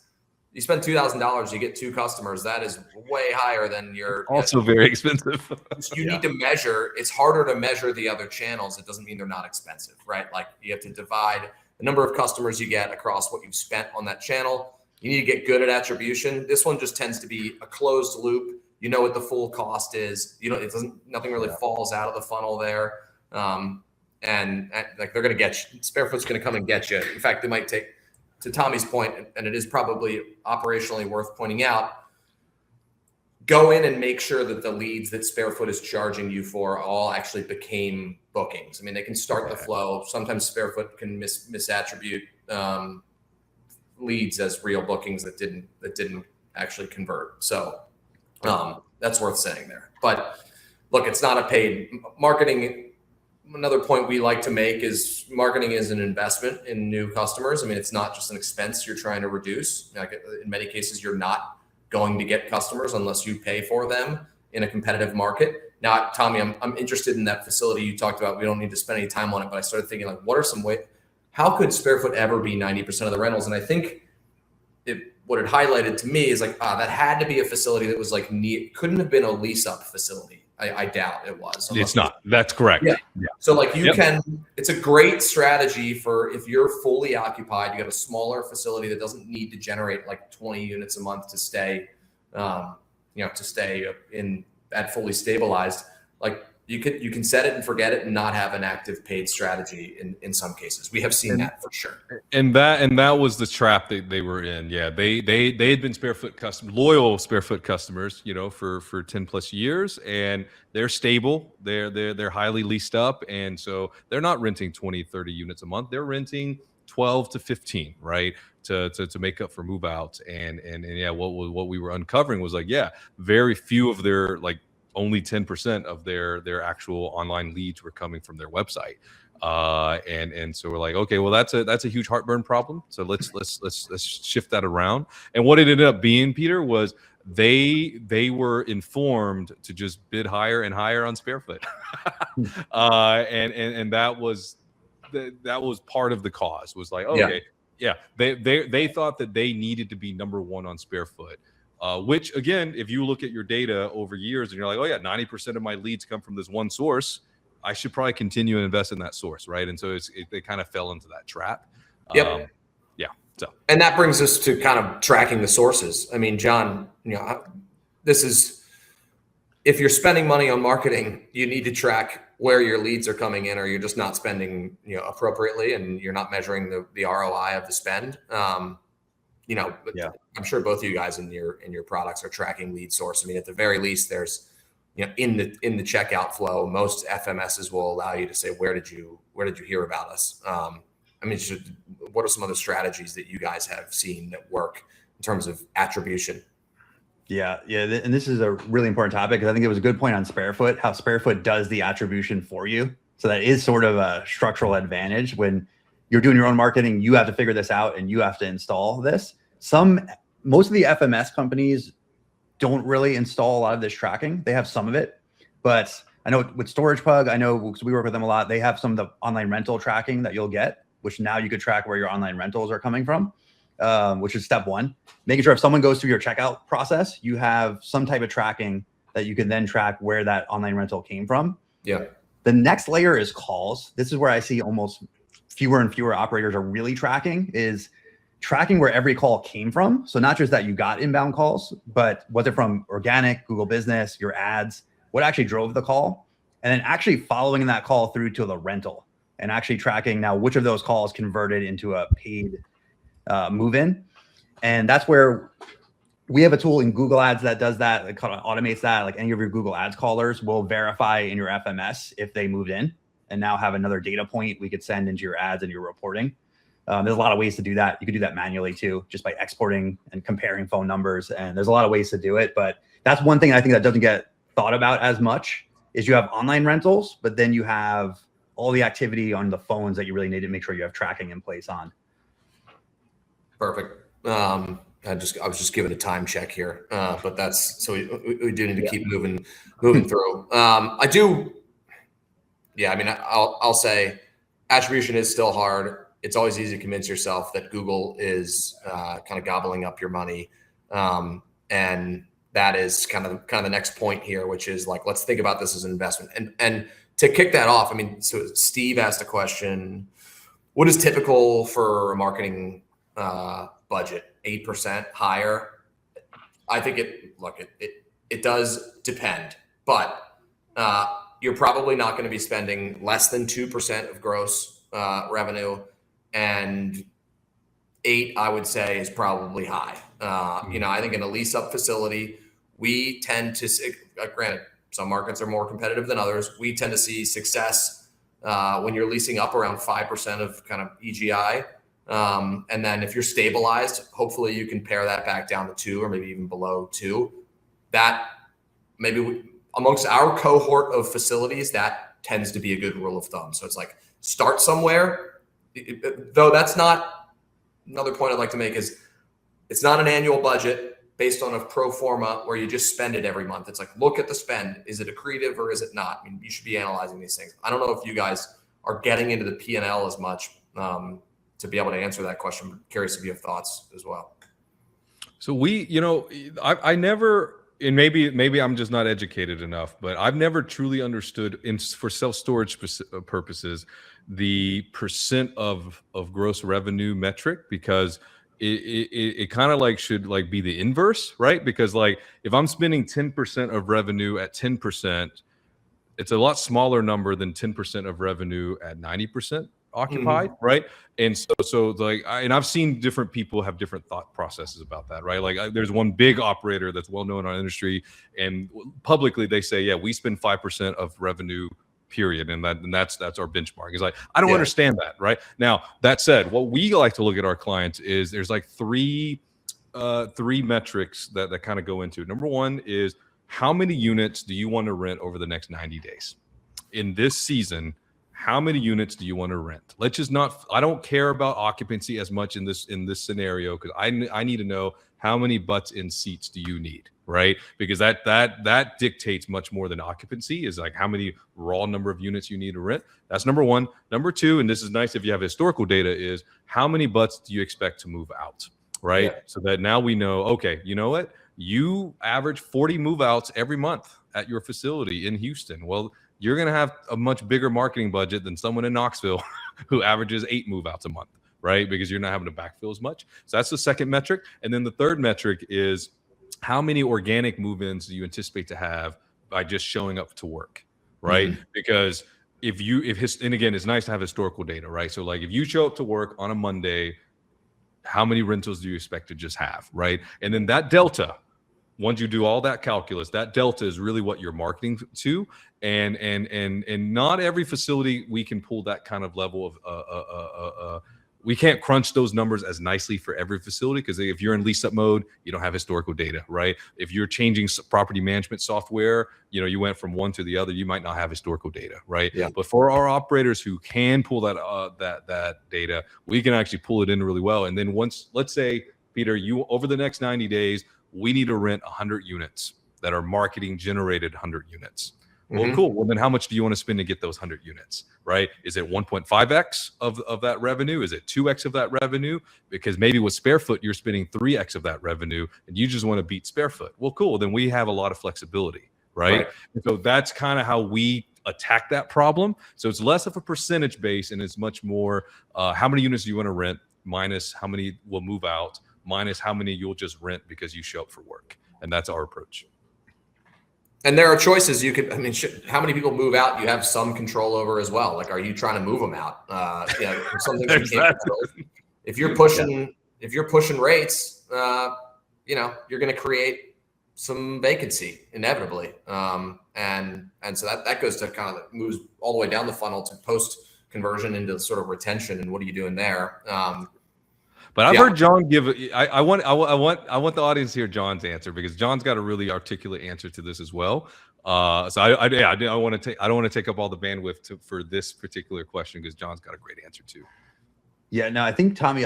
you spend $2,000, you get 2 customers. That is way higher than your. Also very expensive. You need to measure. It's harder to measure the other channels. It doesn't mean they're not expensive, right? Like you have to divide the number of customers you get across what you've spent on that channel. You need to get good at attribution. This one just tends to be a closed loop. You know what the full cost is. Nothing really falls out of the funnel there. And like they're going to get you. SpareFoot's going to come and get you. In fact, they might take. To Tommy's point, and it is probably operationally worth pointing out, go in and make sure that the leads that SpareFoot is charging you for all actually became bookings. I mean, they can start the flow. Sometimes SpareFoot can misattribute leads as real bookings that didn't actually convert. So That's worth saying there. But look, it's not a paid marketing. Another point we like to make is marketing is an investment in new customers. I mean, it's not just an expense you're trying to reduce. Like in many cases, you're not going to get customers unless you pay for them in a competitive market. Now, Tommy, I'm interested in that facility you talked about. We don't need to spend any time on it, but I started thinking, like, what are some ways, how could Square Foot ever be 90% of the rentals? And I think what it highlighted to me is like, that had to be a facility that was like couldn't have been a lease up facility. I doubt it was. It's not. That's correct. Yeah. So like you can, it's a great strategy for if you're fully occupied, you have a smaller facility that doesn't need to generate like 20 units a month to stay, to stay at fully stabilized. Like you can set it and forget it and not have an active paid strategy in some cases. We have seen that for sure. And that was the trap they were in. Yeah, they had been Sparefoot loyal Sparefoot customers, for 10 plus years, and they're stable. They're highly leased up, and so they're not renting 20, 30 units a month. They're renting 12 to 15, right? To make up for move out. And yeah, what we were uncovering was like, yeah, very few of their only 10% of their actual online leads were coming from their website. And so we're like, okay, well, that's a huge heartburn problem. So let's shift that around. And what it ended up being, Peter, was they were informed to just bid higher and higher on Sparefoot. And that was part of the cause, was like, okay, yeah, they thought that they needed to be number one on Sparefoot. Which again, if you look at your data over years and you're like, oh yeah, 90% of my leads come from this one source, I should probably continue and invest in that source, right? And so they kind of fell into that trap. Yep. So, and that brings us to kind of tracking the sources. I mean, John, this is, if you're spending money on marketing, you need to track where your leads are coming in, or you're just not spending, appropriately, and you're not measuring the ROI of the spend. I'm sure both of you guys in your products are tracking lead source. I mean, at the very least, there's, in the checkout flow, most FMSs will allow you to say, where did you hear about us? What are some other strategies that you guys have seen that work in terms of attribution? Yeah. And this is a really important topic, because I think it was a good point on Sparefoot, how Sparefoot does the attribution for you. So that is sort of a structural advantage. When you're doing your own marketing, you have to figure this out and you have to install this. Most of the FMS companies don't really install a lot of this tracking. They have some of it, but I know with StoragePug, because we work with them a lot, they have some of the online rental tracking that you'll get, which now you could track where your online rentals are coming from, which is step one. Making sure if someone goes through your checkout process, you have some type of tracking that you can then track where that online rental came from. Yeah. The next layer is calls. This is where I see almost fewer and fewer operators are really tracking where every call came from. So not just that you got inbound calls, but was it from organic, Google Business, your ads, what actually drove the call, and then actually following that call through to the rental, and actually tracking now which of those calls converted into a paid move-in. And that's where we have a tool in Google Ads that does that. It kind of automates that. Like any of your Google Ads callers will verify in your FMS if they moved in, and now have another data point we could send into your ads and your reporting. There's a lot of ways to do that. You could do that manually too, just by exporting and comparing phone numbers. And there's a lot of ways to do it. But that's one thing I think that doesn't get thought about as much, is you have online rentals, but then you have all the activity on the phones that you really need to make sure you have tracking in place on. Perfect. I was just giving a time check here, but that's, so we do need to keep moving through. I'll say attribution is still hard. It's always easy to convince yourself that Google is kind of gobbling up your money. And that is kind of the next point here, which is like, let's think about this as an investment. And to kick that off, so Steve asked a question, what is typical for a marketing budget? 8% higher? I think it does depend, but you're probably not going to be spending less than 2% of gross revenue, and 8, I would say, is probably high. I think in a lease up facility, we tend to, granted, some markets are more competitive than others. We tend to see success when you're leasing up around 5% of kind of EGI. And then if you're stabilized, hopefully you can pare that back down to 2 or maybe even below 2. That amongst our cohort of facilities, that tends to be a good rule of thumb. So it's like start somewhere, though that's not another point I'd like to make is it's not an annual budget based on a pro forma where you just spend it every month. It's like, look at the spend. Is it accretive or is it not? I mean, you should be analyzing these things. I don't know if you guys are getting into the P&L as much to be able to answer that question. I'm curious if you have thoughts as well. So I never, and maybe I'm just not educated enough, but I've never truly understood for self-storage purposes, the percent of gross revenue metric, because it kind of like should like be the inverse, right? Because like if I'm spending 10% of revenue at 10%, it's a lot smaller number than 10% of revenue at 90% occupied, right? And so like, I've seen different people have different thought processes about that, right? Like there's one big operator that's well known in our industry, and publicly they say, yeah, we spend 5% of revenue, period, and that's our benchmark. It's like, I don't understand that, right? Now that said, what we like to look at our clients is there's like three metrics that kind of go into. Number one is how many units do you want to rent over the next 90 days in this season? How many units do you want to rent? I don't care about occupancy as much in this scenario, because I need to know how many butts in seats do you need, right? Because that dictates much more than occupancy, is like how many raw number of units you need to rent. That's number one. Number two, and this is nice if you have historical data, is how many butts do you expect to move out, right? Yeah. So that now we know, okay, you know what? You average 40 move outs every month at your facility in Houston. Well, you're going to have a much bigger marketing budget than someone in Knoxville who averages 8 move outs a month, right? Because you're not having to backfill as much. So that's the second metric. And then the third metric is how many organic move-ins do you anticipate to have by just showing up to work, right? Mm-hmm. Because and again, it's nice to have historical data, right? So like if you show up to work on a Monday, how many rentals do you expect to just have, right? And then that delta, once you do all that calculus, that delta is really what you're marketing to, and not every facility we can pull that kind of level of we can't crunch those numbers as nicely for every facility, because if you're in lease-up mode, you don't have historical data, right? If you're changing property management software, you went from one to the other, you might not have historical data, right? Yeah. But for our operators who can pull that data, we can actually pull it in really well. And then once, let's say, Peter, over the next 90 days, we need to rent 100 units that are marketing generated 100 units. Mm-hmm. Well, cool. Well, then how much do you want to spend to get those 100 units, right? Is it 1.5x of that revenue? Is it 2x of that revenue? Because maybe with Sparefoot, you're spending 3x of that revenue and you just want to beat Sparefoot. Well, cool. Then we have a lot of flexibility, right? And so that's kind of how we attack that problem. So it's less of a percentage base and it's much more how many units do you want to rent minus how many will move out minus how many you'll just rent because you show up for work. And that's our approach. And there are choices you could, how many people move out you have some control over as well? Like, are you trying to move them out? Something you can't control. If you're pushing rates, you're going to create some vacancy inevitably. And so that goes to kind of moves all the way down the funnel to post conversion into sort of retention. And what are you doing there? But I've heard John give. I want the audience to hear John's answer, because John's got a really articulate answer to this as well. So I don't want to take up all the bandwidth for this particular question, because John's got a great answer too. Yeah, no, I think Tommy,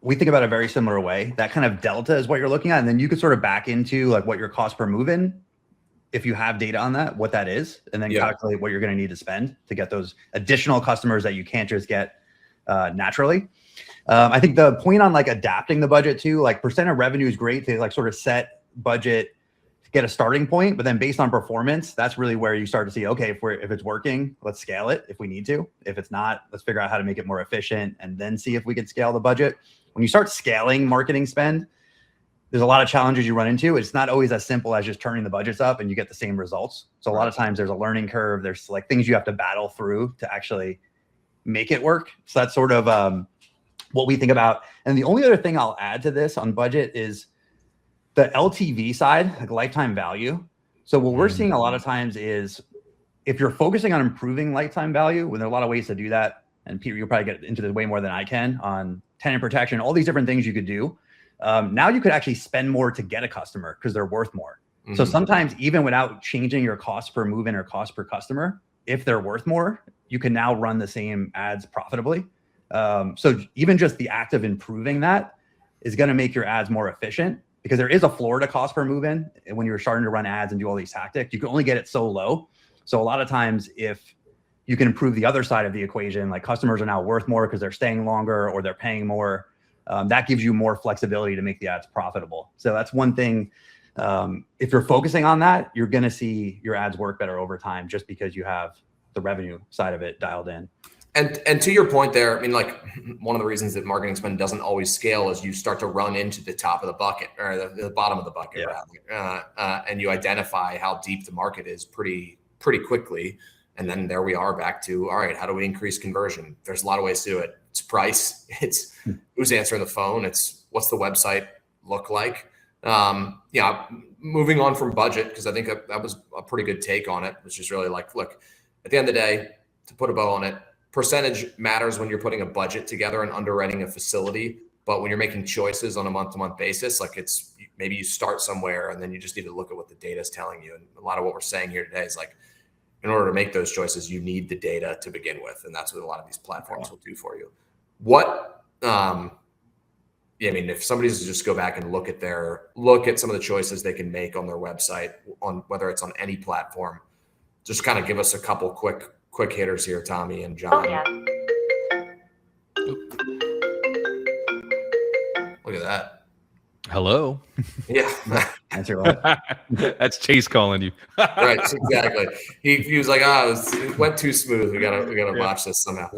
we think about it a very similar way. That kind of delta is what you're looking at, and then you could sort of back into like what your cost per move-in, if you have data on that, what that is, and then calculate what you're going to need to spend to get those additional customers that you can't just get naturally. I think the point on like adapting the budget too, like percent of revenue is great to like sort of set budget to get a starting point, but then based on performance, that's really where you start to see, okay, if it's working, let's scale it if we need to. If it's not, let's figure out how to make it more efficient and then see if we can scale the budget. When you start scaling marketing spend, there's a lot of challenges you run into. It's not always as simple as just turning the budgets up and you get the same results. So a lot of times there's a learning curve. There's like things you have to battle through to actually make it work. So that's sort of what we think about. And the only other thing I'll add to this on budget is the LTV side, like lifetime value. So what we're seeing a lot of times is if you're focusing on improving lifetime value, when there are a lot of ways to do that, and Peter, you'll probably get into this way more than I can on tenant protection, all these different things you could do. Now you could actually spend more to get a customer because they're worth more. So sometimes even without changing your cost per move in or cost per customer, if they're worth more, you can now run the same ads profitably. So even just the act of improving that is going to make your ads more efficient, because there is a floor to cost per move in. And when you're starting to run ads and do all these tactics, you can only get it so low. So a lot of times, if you can improve the other side of the equation, like customers are now worth more because they're staying longer or they're paying more, that gives you more flexibility to make the ads profitable. So that's one thing. If you're focusing on that, you're going to see your ads work better over time, just because you have the revenue side of it dialed in. And to your point there, I mean, like, one of the reasons that marketing spend doesn't always scale is you start to run into the top of the bucket, or the bottom of the bucket, and you identify how deep the market is pretty quickly. And then there we are back to, all right, how do we increase conversion? There's a lot of ways to do it. It's price. It's who's answering the phone. It's what's the website look like. Moving on from budget, because I think that was a pretty good take on it, which is really like, look, at the end of the day, to put a bow on it, percentage matters when you're putting a budget together and underwriting a facility. But when you're making choices on a month-to-month basis, like, it's maybe you start somewhere and then you just need to look at what the data is telling you. And a lot of what we're saying here today is, like, in order to make those choices, you need the data to begin with. And that's what a lot of these platforms will do for you. I mean, if somebody's to just go back and look at some of the choices they can make on their website, on whether it's on any platform, just kind of give us a couple quick hitters here, Tommy and John. Oh, yeah. Look at that. Hello. Yeah. Answer right. That's Chase calling you. Right. Exactly. He was like, it went too smooth. We gotta watch this somehow.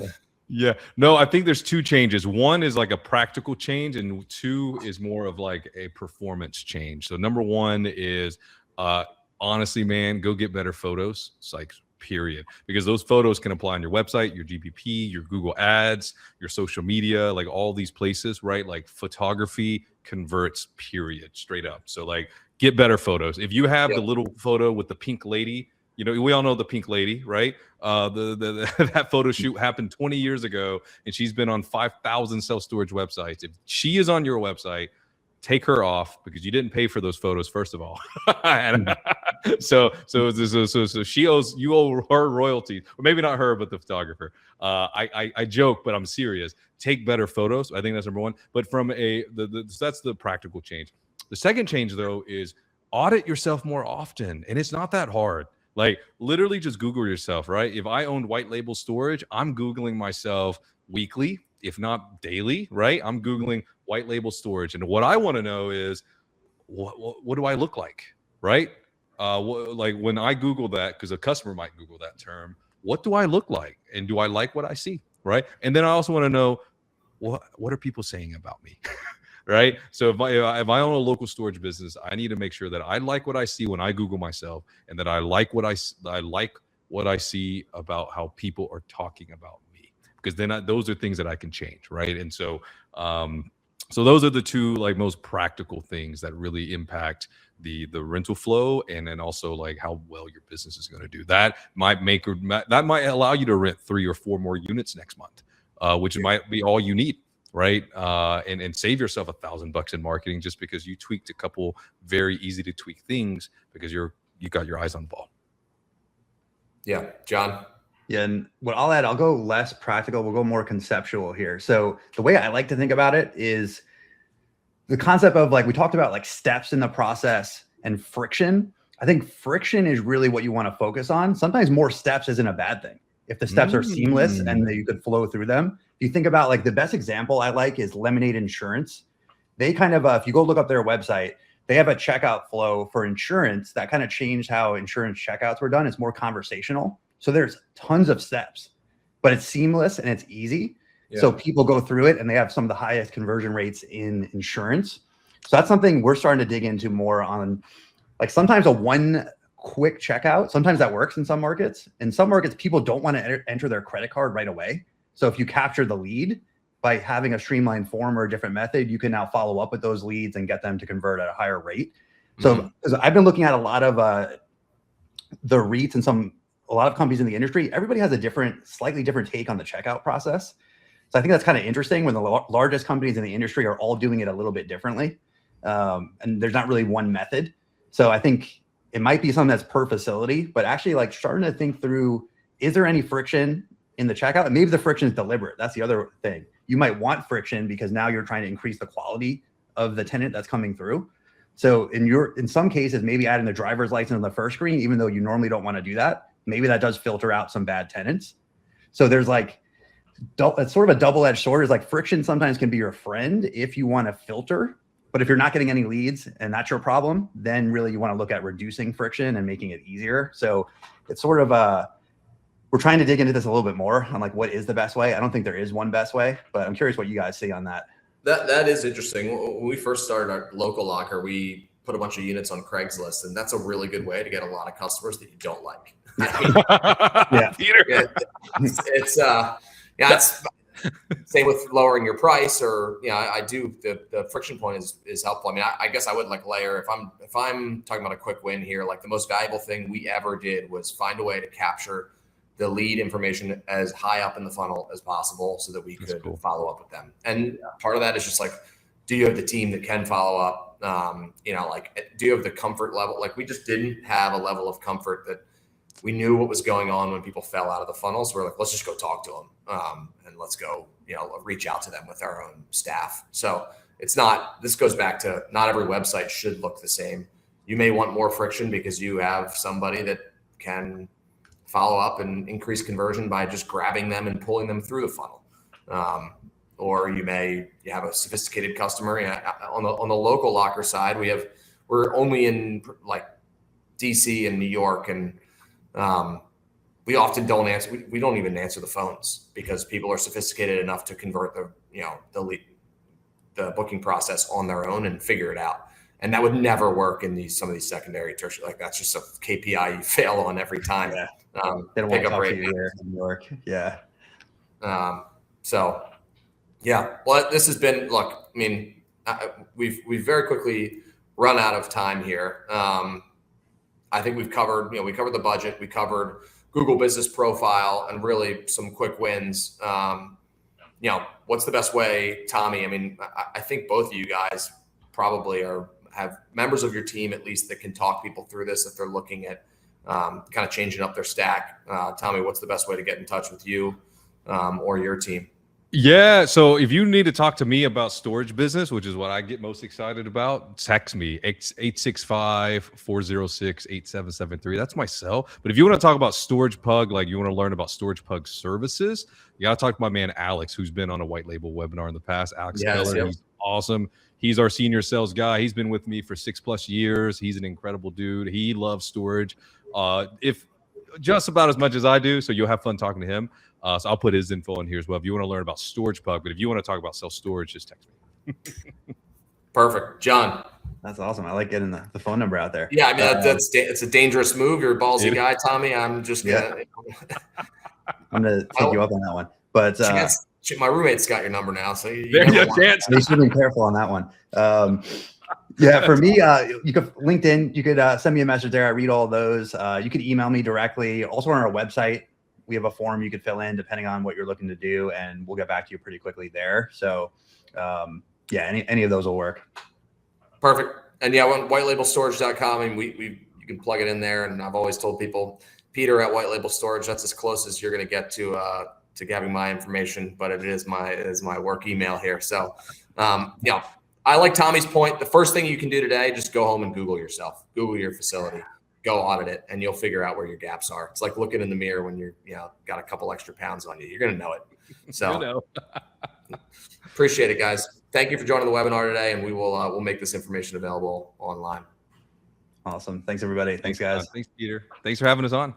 Yeah. No, I think there's two changes. One is like a practical change, and two is more of like a performance change. So number one is, honestly, man, go get better photos. It's like, period, because those photos can apply on your website, your GPP, your Google ads, your social media, like all these places, right? Like, photography converts, period, straight up. So like, get better photos. If you have the little photo with the pink lady, you know, we all know the pink lady, right? That photo shoot happened 20 years ago, and she's been on 5,000 self-storage websites. If she is on your website, take her off, because you didn't pay for those photos, first of all. So she owes, you owe her royalties, or maybe not her, but the photographer. I joke, but I'm serious. Take better photos. I think that's number one. But from that's the practical change. The second change, though, is audit yourself more often, and it's not that hard. Like, literally just Google yourself, right? If I owned white label storage, I'm Googling myself weekly, if not daily, right? I'm Googling white label storage. And what I want to know is, what do I look like, right? Like, when I Google that, because a customer might Google that term, what do I look like? And do I like what I see, right? And then I also want to know, what are people saying about me? Right? So if I own a local storage business, I need to make sure that I like what I see when I Google myself, and that I like what I see about how people are talking about me, because then those are things that I can change, right? And so those are the two, like, most practical things that really impact the rental flow, and then also like how well your business is going to do. That might allow you to rent 3 or 4 more units next month, which might be all you need. Right. And save yourself $1,000 in marketing, just because you tweaked a couple very easy to tweak things, because you got your eyes on the ball. Yeah. John. Yeah. And what I'll add, I'll go less practical. We'll go more conceptual here. So the way I like to think about it is the concept of, like, we talked about, like, steps in the process and friction. I think friction is really what you want to focus on. Sometimes more steps isn't a bad thing if the steps are seamless and that you could flow through them. You think about, like, the best example I like is Lemonade Insurance. They kind of, if you go look up their website, they have a checkout flow for insurance that kind of changed how insurance checkouts were done. It's more conversational. So there's tons of steps, but it's seamless and it's easy. Yeah. So people go through it, and they have some of the highest conversion rates in insurance. So that's something we're starting to dig into more on. Like, sometimes a one quick checkout, sometimes that works in some markets. In some markets, people don't want to enter their credit card right away. So if you capture the lead by having a streamlined form or a different method, you can now follow up with those leads and get them to convert at a higher rate. So I've been looking at a lot of the REITs and a lot of companies in the industry. Everybody has a slightly different take on the checkout process. So I think that's kind of interesting when the largest companies in the industry are all doing it a little bit differently. And there's not really one method. So I think it might be something that's per facility, but actually like starting to think through, is there any friction in the checkout? And maybe the friction is deliberate. That's the other thing. You might want friction because now you're trying to increase the quality of the tenant that's coming through. So in some cases, maybe adding the driver's license on the first screen, even though you normally don't want to do that, maybe that does filter out some bad tenants. So there's like, it's sort of a double-edged sword. Is like friction sometimes can be your friend if you want to filter, but if you're not getting any leads and that's your problem, then really you want to look at reducing friction and making it easier. So it's sort of we're trying to dig into this a little bit more on like what is the best way. I don't think there is one best way, but I'm curious what you guys see on that. That is interesting. When we first started our local locker, we put a bunch of units on Craigslist, and that's a really good way to get a lot of customers that you don't like. Yeah, Peter. It's same with lowering your price, or I do the friction point is helpful. I mean, I guess I would like layer if I'm talking about a quick win here. Like the most valuable thing we ever did was find a way to capture the lead information as high up in the funnel as possible, so that we could follow up with them. And part of that is just like, do you have the team that can follow up? Like, do you have the comfort level? Like, we just didn't have a level of comfort that we knew what was going on when people fell out of the funnel. So we're like, let's just go talk to them, and let's go, reach out to them with our own staff. So this goes back to not every website should look the same. You may want more friction because you have somebody that can follow up and increase conversion by just grabbing them and pulling them through the funnel. Or you have a sophisticated customer. On the local locker side, we're only in like DC and New York, and we often don't answer. We don't even answer the phones because people are sophisticated enough to convert the booking process on their own and figure it out. And that would never work in some of these secondary, tertiary. Like that's just a KPI you fail on every time. Yeah. They don't want to talk to you here in New York. Yeah. So, yeah. Well, this has been. Look, I mean, we've very quickly run out of time here. I think we've covered. We covered the budget. We covered Google Business Profile and really some quick wins. What's the best way, Tommy? I mean, I think both of you guys probably have members of your team at least that can talk people through this if they're looking at kind of changing up their stack. Tommy, what's the best way to get in touch with you or your team? Yeah. So if you need to talk to me about storage business, which is what I get most excited about, text me 865-406-8773. That's my cell. But if you want to talk about Storage Pug, like you want to learn about Storage Pug services, you got to talk to my man, Alex, who's been on a white label webinar in the past. Alex Keller, yep. He's awesome. He's our senior sales guy. He's been with me for 6+ years. He's an incredible dude. He loves storage. If just about as much as I do. So you'll have fun talking to him. So I'll put his info in here as well if you want to learn about Storage Pug. But if you want to talk about self-storage, just text me. Perfect. John. That's awesome. I like getting the phone number out there. Yeah, I mean, it's a dangerous move. You're a ballsy guy, Tommy. I'm just going to. I'm going to take you up on that one. But my roommate's got your number now. So you should be careful on that one. For me, you could LinkedIn. You could send me a message there. I read all those. You could email me directly. Also on our website, we have a form you could fill in depending on what you're looking to do, and we'll get back to you pretty quickly there. So, any of those will work. Perfect. And on whitelabelstorage.com, I mean, you can plug it in there. And I've always told people, Peter at White Label Storage, that's as close as you're going to get to having my information, but it is my work email here. So, I like Tommy's point. The first thing you can do today, just go home and Google yourself, Google your facility, go audit it, and you'll figure out where your gaps are. It's like looking in the mirror when you're, got a couple extra pounds on you. You're going to know it. So appreciate it, guys. Thank you for joining the webinar today, and we will we'll make this information available online. Awesome. Thanks, everybody. Thanks, guys. Thanks, Peter. Thanks for having us on.